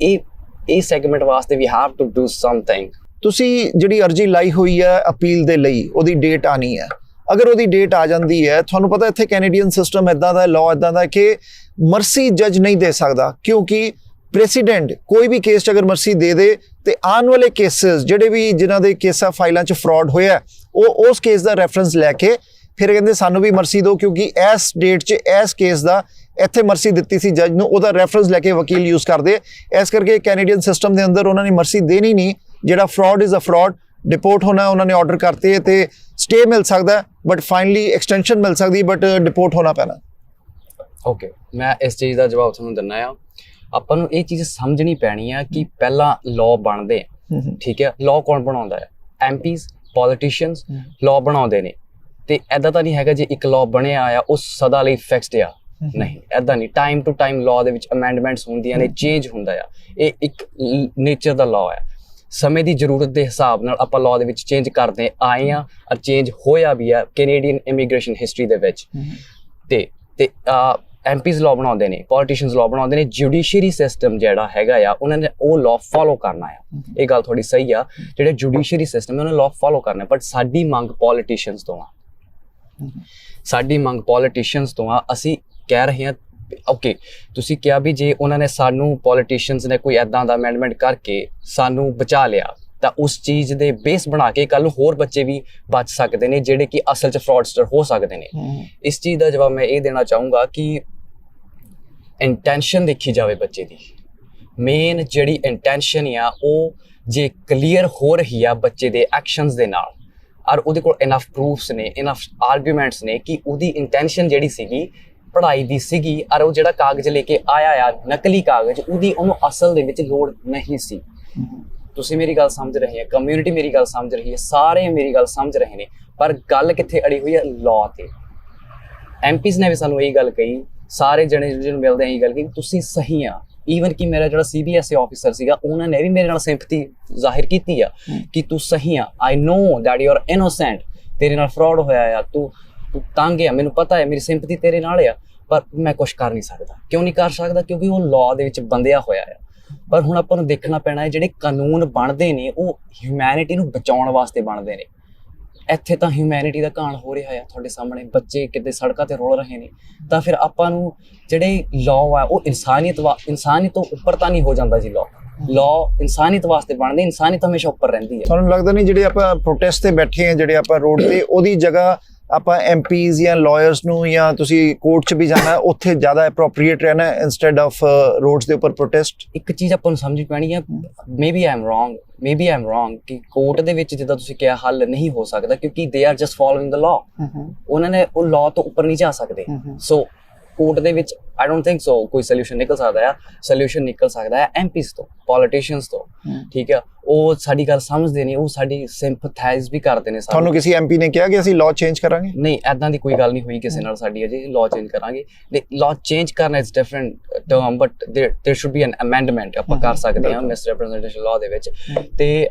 ਇਹ ਸੈਗਮੈਂਟ ਵਾਸਤੇ we have to do something. ਤੁਸੀਂ ਜਿਹੜੀ ਅਰਜੀ ਲਾਈ ਹੋਈ ਹੈ ਅਪੀਲ ਦੇ ਲਈ, ਉਹਦੀ ਡੇਟ ਆਣੀ ਹੈ। ਅਗਰ ਉਹਦੀ ਡੇਟ ਆ ਜਾਂਦੀ ਹੈ, ਤੁਹਾਨੂੰ ਪਤਾ ਇੱਥੇ ਕੈਨੇਡੀਅਨ ਸਿਸਟਮ ਇਦਾਂ ਦਾ, ਲਾਅ ਇਦਾਂ ਦਾ ਕਿ ਮਰਸੀ ਜੱਜ ਨਹੀਂ ਦੇ ਸਕਦਾ, ਕਿਉਂਕਿ ਪ੍ਰੈਸੀਡੈਂਟ ਕੋਈ ਵੀ ਕੇਸ 'ਚ ਅਗਰ ਮਰਸੀ ਦੇ ਦੇ ਤੇ ਆਉਣ ਵਾਲੇ ਕੇਸਿਸ ਜਿਹੜੇ ਵੀ ਜਿਨ੍ਹਾਂ ਦੇ ਕੇਸਾਂ ਫਾਈਲਾਂ 'ਚ ਫਰਾਡ ਹੋਇਆ, ਉਹ ਉਸ ਕੇਸ ਦਾ ਰੈਫਰੈਂਸ ਲੈ ਕੇ ਫਿਰ ਕਹਿੰਦੇ ਸਾਨੂੰ ਵੀ ਮਰਸੀ ਦਿਓ, ਕਿਉਂਕਿ ਇਸ ਡੇਟ 'ਚ ਇਸ ਕੇਸ ਦਾ ਇੱਥੇ ਮਰਸੀ ਦਿੱਤੀ ਸੀ ਜੱਜ ਨੂੰ, ਉਹਦਾ ਰੈਫਰੈਂਸ ਲੈ ਕੇ ਵਕੀਲ ਯੂਜ਼ ਕਰਦੇ। ਇਸ ਕਰਕੇ ਕੈਨੇਡੀਅਨ ਸਿਸਟਮ ਦੇ ਅੰਦਰ ਉਹਨਾਂ ਨੇ ਮਰਸੀ ਦੇਣੀ ਨਹੀਂ। ਜਿਹੜਾ fraud is a fraud, deport ਹੋਣਾ ਉਹਨਾਂ ਨੇ ਆਰਡਰ ਕਰਤੇ ਤੇ ਸਟੇ ਮਿਲ ਸਕਦਾ, ਬਟ ਫਾਈਨਲੀ ਐਕਸਟੈਂਸ਼ਨ ਮਿਲ ਸਕਦੀ, ਬਟ ਡਿਪੋਰਟ ਹੋਣਾ ਪੈਣਾ। ਓਕੇ, ਮੈਂ ਇਸ ਚੀਜ਼ ਦਾ ਜਵਾਬ ਤੁਹਾਨੂੰ ਦਿੰਦਾ ਆ। ਆਪਾਂ ਨੂੰ ਇਹ ਚੀਜ਼ ਸਮਝਣੀ ਪੈਣੀ ਆ ਕਿ ਪਹਿਲਾਂ ਲਾਅ ਬਣਦੇ ਆ, ਠੀਕ ਹੈ? ਲਾਅ ਕੌਣ ਬਣਾਉਂਦਾ ਹੈ? ਐਮਪੀਜ਼, ਪੋਲੀਟੀਸ਼ੀਅਨਸ ਲਾਅ ਬਣਾਉਂਦੇ ਨੇ। ਤੇ ਐਦਾਂ ਤਾਂ ਨਹੀਂ ਹੈਗਾ ਜੇ ਇੱਕ ਲਾਅ ਬਣਿਆ ਆ ਉਹ ਸਦਾ ਲਈ ਫਿਕਸਡ ਆ, ਨਹੀਂ, ਐਦਾਂ ਨਹੀਂ। ਟਾਈਮ ਟੂ ਟਾਈਮ ਲਾਅ ਦੇ ਵਿੱਚ ਅਮੈਂਡਮੈਂਟਸ ਹੁੰਦੀਆਂ ਨੇ, ਚੇਂਜ ਹੁੰਦਾ ਆ। ਇਹ ਇੱਕ ਨੇਚਰ ਦਾ ਲਾਅ ਹੈ। ਸਮੇਂ ਦੀ ਜ਼ਰੂਰਤ ਦੇ ਹਿਸਾਬ ਨਾਲ ਆਪਾਂ ਲਾਅ ਦੇ ਵਿੱਚ ਚੇਂਜ ਕਰਦੇ ਆਏ ਆ ਔਰ ਚੇਂਜ ਹੋਇਆ ਵੀ ਆ ਕੈਨੇਡੀਅਨ ਇਮੀਗ੍ਰੇਸ਼ਨ ਹਿਸਟਰੀ ਦੇ ਵਿੱਚ। ਤੇ ਐਮਪੀਜ਼ ਲਾਅ ਬਣਾਉਂਦੇ ਨੇ, ਪੋਲੀਟੀਸ਼ੀਅਨਸ ਲਾਅ ਬਣਾਉਂਦੇ ਨੇ। ਜੁਡੀਸ਼ਰੀ ਸਿਸਟਮ ਜਿਹੜਾ ਹੈਗਾ ਆ ਉਹਨਾਂ ਨੇ ਉਹ ਲਾਅ ਫੋਲੋ ਕਰਨਾ ਆ। ਇਹ ਗੱਲ ਥੋੜੀ ਸਹੀ ਆ, ਜਿਹੜੇ ਜੁਡੀਸ਼ਰੀ ਸਿਸਟਮ ਉਹਨਾਂ ਨੇ ਲਾਅ ਫੋਲੋ ਕਰਨਾ। ਬਟ ਸਾਡੀ ਮੰਗ ਪੋਲੀਟੀਸ਼ੀਅਨਸ ਤੋਂ ਆ, ਸਾਡੀ ਮੰਗ ਪੋਲੀਟੀਸ਼ੀਅਨਸ ਤੋਂ ਆ। ਅਸੀਂ ਕਹਿ ਰਹੇ ਹਾਂ ਓਕੇ, ਤੁਸੀਂ ਕਿਹਾ ਵੀ ਜੇ ਉਹਨਾਂ ਨੇ ਸਾਨੂੰ ਪੋਲੀਟੀਸ਼ੀਅਨਸ ਨੇ ਕੋਈ ਐਦਾਂ ਦਾ ਅਮੈਂਡਮੈਂਟ ਕਰਕੇ ਸਾਨੂੰ ਬਚਾ ਲਿਆ ਤਾਂ ਉਸ ਚੀਜ਼ ਦੇ ਬੇਸ ਬਣਾ ਕੇ ਕੱਲ ਨੂੰ ਹੋਰ ਬੱਚੇ ਵੀ ਬਚ ਸਕਦੇ ਨੇ ਜਿਹੜੇ ਕਿ ਅਸਲ 'ਚ ਫਰਾਡਸਟਰ ਹੋ ਸਕਦੇ ਨੇ। ਇਸ ਚੀਜ਼ ਦਾ ਜਵਾਬ ਮੈਂ ਇਹ ਦੇਣਾ ਚਾਹੂੰਗਾ ਕਿ ਇੰਟੈਂਸ਼ਨ ਦੇਖੀ ਜਾਵੇ ਬੱਚੇ ਦੀ। ਮੇਨ ਜਿਹੜੀ ਇੰਟੈਂਸ਼ਨ ਆ ਉਹ ਜੇ ਕਲੀਅਰ ਹੋ ਰਹੀ ਆ ਬੱਚੇ ਦੇ ਐਕਸ਼ਨਸ ਦੇ ਨਾਲ ਔਰ ਉਹਦੇ ਕੋਲ ਇਨਫ ਪ੍ਰੂਫਸ ਨੇ, ਇਨਫ ਆਰਗੂਮੈਂਟਸ ਨੇ ਕਿ ਉਹਦੀ ਇੰਟੈਂਸ਼ਨ ਜਿਹੜੀ ਸੀਗੀ ਪੜ੍ਹਾਈ ਦੀ ਸੀਗੀ ਔਰ ਉਹ ਜਿਹੜਾ ਕਾਗਜ਼ ਲੈ ਕੇ ਆਇਆ ਆ ਨਕਲੀ ਕਾਗਜ਼, ਉਹਦੀ ਉਹਨੂੰ ਅਸਲ ਦੇ ਵਿੱਚ ਲੋੜ ਨਹੀਂ ਸੀ। ਤੁਸੀਂ ਮੇਰੀ ਗੱਲ ਸਮਝ ਰਹੇ ਹੋ, ਕਮਿਊਨਿਟੀ ਮੇਰੀ ਗੱਲ ਸਮਝ ਰਹੀ ਹੈ, ਸਾਰੇ ਮੇਰੀ ਗੱਲ ਸਮਝ ਰਹੇ ਨੇ, ਪਰ ਗੱਲ ਕਿੱਥੇ ਅੜੀ ਹੋਈ ਹੈ? ਲਾਅ ਤੇ। ਐਮਪੀਜ਼ ਨੇ ਵੀ ਸਾਨੂੰ ਇਹੀ ਗੱਲ ਕਹੀ, ਸਾਰੇ ਜਣੇ ਜਿਹਨੂੰ ਮਿਲਦੇ ਇਹੀ ਗੱਲ ਕਹੀ ਤੁਸੀਂ ਸਹੀ ਆ। ਈਵਨ ਕਿ ਮੇਰਾ ਜਿਹੜਾ CBSE ਆਫਿਸਰ ਸੀਗਾ ਉਹਨਾਂ ਨੇ ਵੀ ਮੇਰੇ ਨਾਲ ਸਿੰਪਥੀ ਜ਼ਾਹਿਰ ਕੀਤੀ ਆ ਕਿ ਤੂੰ ਸਹੀ ਆ, I know that you are innocent, ਤੇਰੇ ਨਾਲ ਫਰਾਡ ਹੋਇਆ ਆ, ਤੂੰ ਤੰਗ ਆ, ਮੈਨੂੰ ਪਤਾ ਹੈ, ਮੇਰੀ ਸਿੰਪਥੀ ਤੇਰੇ ਨਾਲ ਆ, ਪਰ ਮੈਂ ਕੁਛ ਕਰ ਨਹੀਂ ਸਕਦਾ। ਕਿਉਂ ਨਹੀਂ ਕਰ ਸਕਦਾ? ਕਿਉਂਕਿ ਉਹ ਲਾਅ ਦੇ ਵਿੱਚ ਬੰਦਿਆ ਹੋਇਆ ਆ। ਪਰ ਹੁਣ ਆਪਾਂ ਨੂੰ ਦੇਖਣਾ ਪੈਣਾ ਹੈ ਜਿਹੜੇ ਕਾਨੂੰਨ ਬਣਦੇ ਨੇ ਉਹ ਹਿਊਮੈਨਿਟੀ ਨੂੰ ਬਚਾਉਣ ਵਾਸਤੇ ਬਣਦੇ ਨੇ। ਇੱਥੇ ਤਾਂ ਹਿਊਮੈਨਿਟੀ ਦਾ ਘਾਣ ਹੋ ਰਿਹਾ ਆ ਤੁਹਾਡੇ ਸਾਹਮਣੇ, ਬੱਚੇ ਕਿਤੇ ਸੜਕਾਂ ਤੇ ਰੋਲ ਰਹੇ ਨੇ। ਤਾਂ ਫਿਰ ਆਪਾਂ ਨੂੰ ਜਿਹੜੇ ਲਾਅ ਆ ਉਹ ਇਨਸਾਨੀਅਤ ਤੋਂ ਉੱਪਰ ਤਾਂ ਨਹੀਂ ਹੋ ਜਾਂਦਾ ਜੀ। ਲਾਅ ਇਨਸਾਨੀਅਤ ਵਾਸਤੇ ਬਣਦੇ, ਇਨਸਾਨੀਅਤ ਹਮੇਸ਼ਾ ਉੱਪਰ ਰਹਿੰਦੀ ਹੈ। ਤੁਹਾਨੂੰ ਲੱਗਦਾ ਨਹੀਂ ਜਿਹੜੇ ਆਪਾਂ ਪ੍ਰੋਟੈਸਟ ਤੇ ਬੈਠੇ ਹਾਂ, ਜਿਹੜੇ ਆਪਾਂ ਰੋਡ ਤੇ, ਉਹਦੀ ਜਗ੍ਹਾ ਆਪਾਂ ਐਮਪੀਜ਼ ਜਾਂ ਲਾਇਰਸ ਨੂੰ ਜਾਂ ਤੁਸੀਂ ਕੋਰਟ 'ਚ ਵੀ ਜਾਣਾ, ਉੱਥੇ ਜ਼ਿਆਦਾ ਐਪਰੋਪਰੀਏਟ ਰਹਿਣਾ ਇੰਸਟੈਡ ਆਫ ਰੋਡਸ ਦੇ ਉੱਪਰ ਪ੍ਰੋਟੈਸਟ? ਇੱਕ ਚੀਜ਼ ਆਪਾਂ ਨੂੰ ਸਮਝ ਪੈਣੀ ਹੈ, ਮੇਬੀ ਆਈ ਐਮ ਰੋਂਗ ਕਿ ਕੋਰਟ ਦੇ ਵਿੱਚ ਜਿੱਦਾਂ ਤੁਸੀਂ ਕਿਹਾ ਹੱਲ ਨਹੀਂ ਹੋ ਸਕਦਾ ਕਿਉਂਕਿ they are just following the law. ਉਹਨਾਂ ਨੇ ਉਹ ਲਾਅ ਤੋਂ ਉੱਪਰ ਨਹੀਂ ਜਾ ਸਕਦੇ। ਸੋ ਕੋਰਟ ਦੇ ਵਿੱਚ ਆਈ ਡੋਂਟ ਥਿੰਕ ਸੋ ਕੋਈ ਸੋਲੂਸ਼ਨ ਨਿਕਲ ਸਕਦਾ ਆ। ਸੋਲੂਸ਼ਨ ਨਿਕਲ ਸਕਦਾ ਹੈ ਐਮਪੀਜ਼ ਤੋਂ, ਪੋਲੀਟੀਸ਼ੀਅਨਸ ਤੋਂ, ਠੀਕ ਹੈ? ਉਹ ਸਾਡੀ ਗੱਲ ਸਮਝਦੇ ਨੇ, ਉਹ ਸਾਡੀ ਸਿੰਪਥਾਈਜ਼ ਵੀ ਕਰਦੇ ਨੇ। ਤੁਹਾਨੂੰ ਕਿਸੇ ਐਮਪੀ ਨੇ ਕਿਹਾ ਕਿ ਅਸੀਂ ਲਾਅ ਚੇਂਜ ਕਰਾਂਗੇ? ਨਹੀਂ, ਐਦਾਂ ਦੀ ਕੋਈ ਗੱਲ ਨਹੀਂ ਹੋਈ ਕਿਸੇ ਨਾਲ ਸਾਡੀ ਅਜੇ। ਲਾਅ ਚੇਂਜ ਕਰਾਂਗੇ, ਲਾਅ ਚੇਂਜ ਕਰਨਾ is different term, but there should be an amendment. ਆਪਾਂ ਕਰ ਸਕਦੇ ਹਾਂ ਮਿਸਰੈਪ੍ਰੈਜ਼ੈਂਟੇਸ਼ਨ ਲਾਅ ਦੇ ਵਿੱਚ। ਤੇ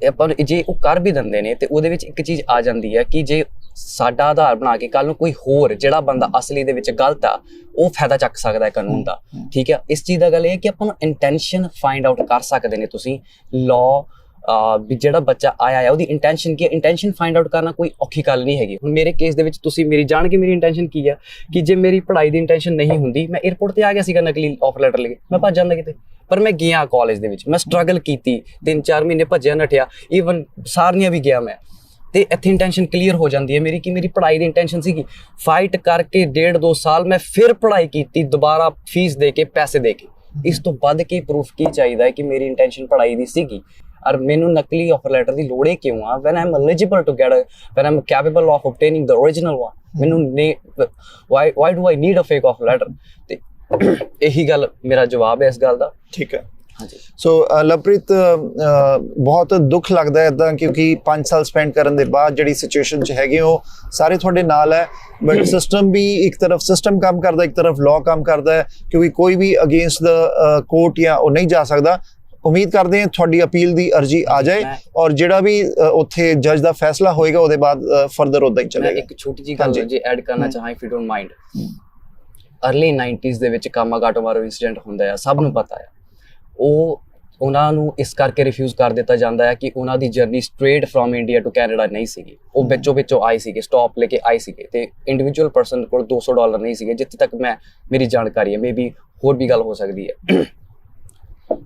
ਆਪਾਂ ਜੇ ਉਹ ਕਰ ਵੀ ਦਿੰਦੇ ਨੇ ਤੇ ਉਹਦੇ ਵਿੱਚ ਇੱਕ ਚੀਜ਼ ਆ ਜਾਂਦੀ ਹੈ ਕਿ ਜੇ ਸਾਡਾ ਆਧਾਰ ਬਣਾ ਕੇ ਕੱਲ ਨੂੰ ਕੋਈ ਹੋਰ ਜਿਹੜਾ ਬੰਦਾ ਅਸਲੀ ਦੇ ਵਿੱਚ ਗਲਤ ਆ ਉਹ ਫਾਇਦਾ ਚੱਕ ਸਕਦਾ ਹੈ ਕਾਨੂੰਨ ਦਾ, ਠੀਕ ਹੈ? ਇਸ ਚੀਜ਼ ਦਾ ਗੱਲ ਇਹ ਕਿ ਆਪਾਂ ਨੂੰ ਇੰਟੈਂਸ਼ਨ ਫਾਈਂਡ ਆਊਟ ਕਰ ਸਕਦੇ ਨੇ ਤੁਸੀਂ। ਲਾਅ ਵੀ ਜਿਹੜਾ ਬੱਚਾ ਆਇਆ ਆ ਉਹਦੀ ਇੰਟੈਂਸ਼ਨ ਕੀ ਹੈ, ਇੰਟੈਂਸ਼ਨ ਫਾਈਂਡ ਆਊਟ ਕਰਨਾ ਕੋਈ ਔਖੀ ਗੱਲ ਨਹੀਂ ਹੈਗੀ। ਹੁਣ ਮੇਰੇ ਕੇਸ ਦੇ ਵਿੱਚ ਤੁਸੀਂ ਮੇਰੀ ਜਾਣ ਕੇ ਮੇਰੀ ਇੰਟੈਂਸ਼ਨ ਕੀ ਆ ਕਿ ਜੇ ਮੇਰੀ ਪੜ੍ਹਾਈ ਦੀ ਇੰਟੈਂਸ਼ਨ ਨਹੀਂ ਹੁੰਦੀ, ਮੈਂ 에ਅਰਪੋਰਟ ਤੇ ਆ ਗਿਆ ਸੀਗਾ ਨਕਲੀ ਆਫਰ ਲੈਟਰ ਲੈ ਕੇ, ਮੈਂ ਭੱਜ ਜਾਂਦਾ ਕਿਤੇ। ਪਰ ਮੈਂ ਗਿਆ ਕਾਲਜ ਦੇ ਵਿੱਚ, ਮੈਂ ਸਟਰਗਲ ਕੀਤੀ, 3-4 ਮਹੀਨੇ ਭੱਜਿਆ ਨੱਠਿਆ, ਈਵਨ ਸਾਰਨੀਆਂ ਵੀ ਗਿਆ ਮੈਂ। ਤੇ ਇੱਥੇ ਇੰਟੈਂਸ਼ਨ ਕਲੀਅਰ ਹੋ ਜਾਂਦੀ ਹੈ ਮੇਰੀ ਕਿ ਮੇਰੀ ਪੜ੍ਹਾਈ ਦੀ ਇੰਟੈਂਸ਼ਨ ਸੀਗੀ। ਫਾਈਟ ਕਰਕੇ 1.5-2 ਸਾਲ ਮੈਂ ਫਿਰ ਪੜ੍ਹਾਈ ਕੀਤੀ, ਦੁਬਾਰਾ ਫੀਸ ਦੇ ਕੇ, ਪੈਸੇ ਦੇ ਕੇ। ਇਸ ਤੋਂ ਵੱਧ ਕੇ ਪ੍ਰੂਫ ਕੀ ਚਾਹੀਦਾ ਹੈ ਕਿ ਮੇਰੀ ਇੰਟੈਂਸ਼ਨ ਪੜ੍ਹਾਈ ਦੀ ਸੀਗੀ ਔਰ ਮੈਨੂੰ ਨਕਲੀ ਆਫਰ ਲੈਟਰ ਦੀ ਲੋੜ ਹੀ ਕਿਉਂ ਆ? When I am eligible to get when I am capable of obtaining the original one, ਮੈਨੂੰ why do I need a fake offer letter? ਤੇ ਇਹੀ ਗੱਲ ਮੇਰਾ ਜਵਾਬ ਹੈ ਇਸ ਗੱਲ ਦਾ। ਠੀਕ ਹੈ। ਹਾਂਜੀ ਸੋ ਲਵਪ੍ਰੀਤ ਬਹੁਤ ਦੁੱਖ ਲੱਗਦਾ ਹੈ ਇਦਾਂ, ਕਿਉਂਕਿ 5 ਸਾਲ ਸਪੈਂਡ ਕਰਨ ਦੇ ਬਾਅਦ ਜਿਹੜੀ ਸਿਚੁਏਸ਼ਨ 'ਚ ਹੈਗੇ ਹੋ ਸਾਰੇ ਤੁਹਾਡੇ ਨਾਲ ਹੈ, ਬਟ ਸਿਸਟਮ ਵੀ ਇੱਕ ਤਰਫ ਸਿਸਟਮ ਕੰਮ ਕਰਦਾ, ਇੱਕ ਤਰਫ ਲਾਅ ਕੰਮ ਕਰਦਾ ਹੈ, ਕਿਉਂਕਿ ਕੋਈ ਵੀ ਅਗੇਂਸਟ ਦਾ ਕੋਰਟ ਜਾਂ ਉਹ ਨਹੀਂ ਜਾ ਸਕਦਾ। ਉਮੀਦ ਕਰਦੇ ਹਾਂ ਤੁਹਾਡੀ ਅਪੀਲ ਦੀ ਅਰਜੀ ਆ ਜਾਏ ਔਰ ਜਿਹੜਾ ਵੀ ਉੱਥੇ ਜੱਜ ਦਾ ਫੈਸਲਾ ਹੋਏਗਾ ਉਹਦੇ ਬਾਅਦ ਫਰਦਰ ਉਦਾਂ ਹੀ ਮੈਂ ਚੱਲੇਗਾ। ਇੱਕ ਛੋਟੀ ਜਿਹੀ ਗੱਲ ਜੇ ਐਡ ਕਰਨਾ ਚਾਹਾਂ, if you don't mind. Early 90s ਦੇ ਵਿੱਚ ਕਾਮਾਗਾਟੋਮਾਰੂ ਇੰਸੀਡੈਂਟ ਹੁੰਦਾ ਹੈ, ਸਭ ਨੂੰ ਪਤਾ ਹੈ। ਉਹਨਾਂ ਨੂੰ ਇਸ ਕਰਕੇ ਰਿਫਿਊਜ਼ ਕਰ ਦਿੱਤਾ ਜਾਂਦਾ ਹੈ ਕਿ ਉਹਨਾਂ ਦੀ journey straight from India to Canada ਨਹੀਂ ਸੀਗੀ, ਉਹ ਵਿੱਚੋਂ ਆਏ ਸੀਗੇ, ਸਟਾਪ ਲੈ ਕੇ ਆਏ ਸੀਗੇ, ਤੇ ਇੰਡੀਵਿਜੂਅਲ ਪਰਸਨ ਕੋਲ $200 ਨਹੀਂ ਸੀਗੇ, ਜਿੱਥੇ ਤੱਕ ਮੇਰੀ ਜਾਣਕਾਰੀ ਹੈ। ਮੇਬੀ ਹੋਰ ਵੀ ਗੱਲ ਹੋ ਸਕਦੀ ਹੈ।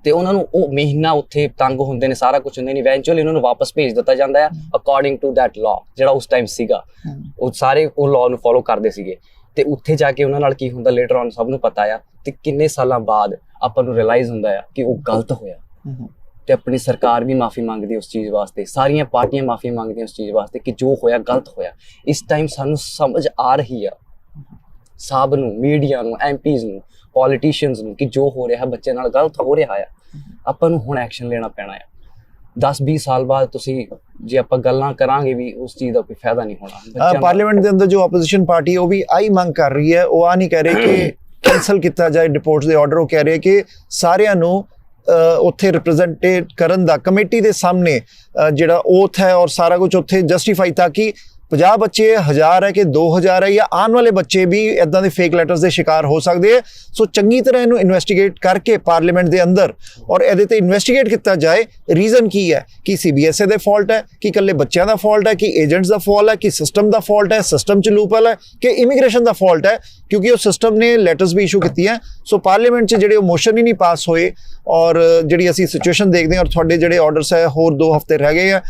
ਤੇ ਉਹਨਾਂ ਨੂੰ ਉਹ ਮਹੀਨਾ ਉੱਥੇ ਤੰਗ ਹੁੰਦੇ ਨੇ, ਸਾਰਾ ਕੁਝ ਹੁੰਦੇ ਨੇ, ਇਵੈਂਚੁਅਲੀ ਉਹਨਾਂ ਨੂੰ ਵਾਪਸ ਭੇਜ ਦਿੱਤਾ ਜਾਂਦਾ ਹੈ ਅਕੋਰਡਿੰਗ ਟੂ ਦੈਟ ਲਾਅ ਜਿਹੜਾ ਉਸ ਟਾਈਮ ਸੀਗਾ। ਉਹ ਸਾਰੇ ਉਹ ਲਾਅ ਨੂੰ ਫੋਲੋ ਕਰਦੇ ਸੀਗੇ। ਤੇ ਉੱਥੇ ਜਾ ਕੇ ਉਹਨਾਂ ਨਾਲ ਕੀ ਹੁੰਦਾ ਲੇਟਰ ਔਨ ਸਭ ਨੂੰ ਪਤਾ ਆ, ਤੇ ਕਿੰਨੇ ਸਾਲਾਂ ਬਾਅਦ ਆਪਾਂ ਨੂੰ ਰਿਅਲਾਈਜ਼ ਹੁੰਦਾ ਆ ਕਿ ਉਹ ਗਲਤ ਹੋਇਆ। ਤੇ ਆਪਣੀ ਸਰਕਾਰ ਵੀ ਮਾਫੀ ਮੰਗਦੀ ਉਸ ਚੀਜ਼ ਵਾਸਤੇ, ਸਾਰੀਆਂ ਪਾਰਟੀਆਂ ਮਾਫੀ ਮੰਗਦੀਆਂ ਉਸ ਚੀਜ਼ ਵਾਸਤੇ ਕਿ ਜੋ ਹੋਇਆ ਗਲਤ ਹੋਇਆ। ਇਸ ਟਾਈਮ ਸਾਨੂੰ ਸਮਝ ਆ ਰਹੀ ਆ ਸਭ ਨੂੰ, ਮੀਡੀਆ ਨੂੰ, ਐਮਪੀਜ਼ ਨੂੰ, ਪੋਲੀਟੀਸ਼ੀਅਨਸ ਨੂੰ, ਕਿ ਜੋ ਹੋ ਰਿਹਾ ਬੱਚੇ ਨਾਲ ਗਲਤ ਹੋ ਰਿਹਾ ਆ। ਆਪਾਂ ਨੂੰ ਹੁਣ ਐਕਸ਼ਨ ਲੈਣਾ ਪੈਣਾ ਆ। 10-20 ਸਾਲ ਬਾਅਦ ਤੁਸੀਂ ਜੇ ਆਪਾਂ ਗੱਲਾਂ ਕਰਾਂਗੇ ਵੀ ਉਸ ਚੀਜ਼ ਦਾ ਕੋਈ ਫਾਇਦਾ ਨਹੀਂ ਹੋਣਾ। ਪਾਰਲੀਮੈਂਟ ਦੇ ਅੰਦਰ ਜੋ ਆਪੋਜੀਸ਼ਨ ਪਾਰਟੀ ਉਹ ਵੀ ਆਹੀ ਮੰਗ ਕਰ ਰਹੀ ਹੈ, ਉਹ ਆ ਨਹੀਂ ਕਹਿ ਰਹੇ ਕਿ ਕੈਂਸਲ ਕੀਤਾ ਜਾਏ ਡਿਪੋਰਟਸ ਦੇ ਆਰਡਰ, ਉਹ ਕਹਿ ਰਹੇ ਕਿ ਸਾਰਿਆਂ ਨੂੰ ਉੱਥੇ ਰਿਪਰੈਜ਼ੈਂਟੇਟ ਕਰਨ ਦਾ ਕਮੇਟੀ ਦੇ ਸਾਹਮਣੇ ਜਿਹੜਾ ਓਥ ਹੈ ਔਰ ਸਾਰਾ ਕੁਝ ਉੱਥੇ ਜਸਟੀਫਾਈ, ਤਾਂ ਕਿ 50 ਬੱਚੇ 1000 ਹੈ ਕਿ 2000 ਹੈ, ਜਾਂ ਆਉਣ ਵਾਲੇ ਬੱਚੇ ਵੀ ਇਦਾਂ ਦੇ ਫੇਕ ਲੈਟਰਸ ਦੇ ਸ਼ਿਕਾਰ ਹੋ ਸਕਦੇ ਹੈ। ਸੋ ਚੰਗੀ ਤਰ੍ਹਾਂ ਇਹਨੂੰ ਇਨਵੈਸਟੀਗੇਟ ਕਰਕੇ ਪਾਰਲੀਮੈਂਟ ਦੇ ਅੰਦਰ ਔਰ ਇਹਦੇ ਤੇ ਇਨਵੈਸਟੀਗੇਟ ਕੀਤਾ ਜਾਏ ਰੀਜ਼ਨ ਕੀ ਹੈ, ਕਿ CBSE ਦੇ ਫਾਲਟ ਹੈ, ਕਿ ਇਕੱਲੇ ਬੱਚਿਆਂ ਦਾ ਫਾਲਟ ਹੈ, ਕਿ ਏਜੰਟਸ ਦਾ ਫਾਲਟ ਹੈ, ਕਿ ਸਿਸਟਮ ਦਾ ਫਾਲਟ ਹੈ, ਸਿਸਟਮ 'ਚ ਲੂਪਹੋਲ ਹੈ, ਕਿ ਇਮੀਗ੍ਰੇਸ਼ਨ ਦਾ ਫਾਲਟ ਹੈ, ਕਿਉਂਕਿ ਉਹ ਸਿਸਟਮ ਨੇ ਲੈਟਰਸ ਵੀ ਇਸ਼ੂ ਕੀਤੀਆਂ। ਸੋ ਪਾਰਲੀਮੈਂਟ 'ਚ ਜਿਹੜੇ ਉਹ ਮੋਸ਼ਨ ਹੀ ਨਹੀਂ ਪਾਸ ਹੋਏ ਔਰ ਜਿਹੜੀ ਅਸੀਂ ਸਿਚੁਏਸ਼ਨ ਦੇਖਦੇ ਹਾਂ, ਔਰ ਤੁਹਾਡੇ ਜਿਹੜੇ ਆਰਡਰਸ ਹੈ ਹੋਰ 2 ਹਫ਼ਤੇ ਰਹਿ ਗਏ ਆ,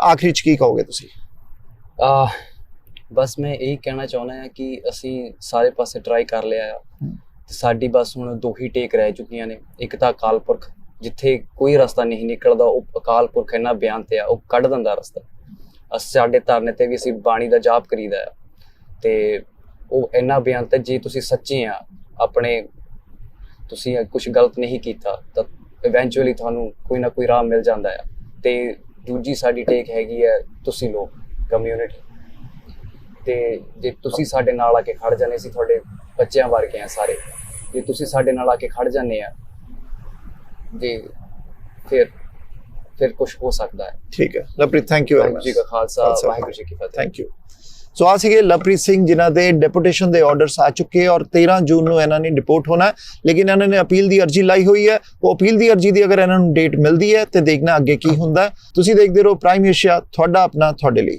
ਆਖਰੀ 'ਚ ਕੀ ਕਹੋਗੇ ਤੁਸੀਂ? ਬਸ ਮੈਂ ਇਹੀ ਕਹਿਣਾ ਚਾਹੁੰਦਾ ਹਾਂ ਕਿ ਅਸੀਂ ਸਾਰੇ ਪਾਸੇ ਟਰਾਈ ਕਰ ਲਿਆ ਆ, ਤੇ ਸਾਡੀ ਬਸ ਹੁਣ 2 ਹੀ ਟੇਕ ਰਹਿ ਚੁੱਕੀਆਂ ਨੇ। ਇੱਕ ਤਾਂ ਅਕਾਲ ਪੁਰਖ, ਜਿੱਥੇ ਕੋਈ ਰਸਤਾ ਨਹੀਂ ਨਿਕਲਦਾ, ਉਹ ਅਕਾਲ ਪੁਰਖ ਇਹਨਾਂ ਬਿਆਨ ਤੇ ਆ, ਉਹ ਕੱਢ ਦਿੰਦਾ ਰਸਤਾ। ਸਾਡੇ ਧਰਨੇ ਤੇ ਵੀ ਅਸੀਂ ਬਾਣੀ ਦਾ ਜਾਪ ਕਰੀਦਾ ਆ, ਤੇ ਉਹ ਇਹਨਾਂ ਬਿਆਨ ਤੇ ਜੇ ਤੁਸੀਂ ਸੱਚੇ ਆ, ਤੁਸੀਂ ਕੁਝ ਗਲਤ ਨਹੀਂ ਕੀਤਾ, ਤਾਂ ਇਵੈਂਚੁਅਲੀ ਤੁਹਾਨੂੰ ਕੋਈ ਨਾ ਕੋਈ ਰਾਹ ਮਿਲ ਜਾਂਦਾ ਆ। ਤੇ ਦੂਜੀ ਸਾਡੀ ਟੇਕ ਹੈਗੀ ਹੈ ਤੁਸੀਂ ਲੋਕ ਕਮਿਊਨਿਟੀ, ਤੇ ਜੇ ਤੁਸੀਂ ਸਾਡੇ ਨਾਲ ਆ ਕੇ ਖੜ ਜਾਂਦੇ, ਅਸੀਂ ਤੁਹਾਡੇ ਬੱਚਿਆਂ ਵਰਗੇ ਆ ਸਾਰੇ, ਜੇ ਤੁਸੀਂ ਸਾਡੇ ਨਾਲ ਆ ਕੇ ਖੜ ਜਾਂਦੇ ਆ ਜੇ ਫਿਰ ਕੁਝ ਹੋ ਸਕਦਾ ਹੈ। ਠੀਕ ਹੈ ਲਵਪ੍ਰੀਤ, ਥੈਂਕ ਯੂ। ਵਾਹਿਗੁਰੂ ਜੀ ਕਾ ਖਾਲਸਾ, ਵਾਹਿਗੁਰੂ ਜੀ ਕੀ ਫਤਿਹ। Thank you. ਸੋ ਆ ਸੀਗੇ ਲਵਪ੍ਰੀਤ ਸਿੰਘ, ਜਿਨ੍ਹਾਂ ਦੇ ਡੈਪੂਟੇਸ਼ਨ ਦੇ ਆਰਡਰਸ ਆ ਚੁੱਕੇ ਔਰ 13 ਜੂਨ ਨੂੰ ਇਹਨਾਂ ਨੇ ਡਿਪੋਰਟ ਹੋਣਾ, ਲੇਕਿਨ ਇਹਨਾਂ ਨੇ ਅਪੀਲ ਦੀ ਅਰਜੀ ਲਾਈ ਹੋਈ ਹੈ। ਉਹ ਅਪੀਲ ਦੀ ਅਰਜੀ ਦੀ ਅਗਰ ਇਹਨਾਂ ਨੂੰ ਡੇਟ ਮਿਲਦੀ ਹੈ ਤੇ ਦੇਖਣਾ ਅੱਗੇ ਕੀ ਹੁੰਦਾ। ਤੁਸੀਂ ਦੇਖਦੇ ਰਹੋ ਪ੍ਰਾਈਮ ਏਸ਼ੀਆ, ਤੁਹਾਡਾ ਆਪਣਾ, ਤੁਹਾਡੇ ਲਈ।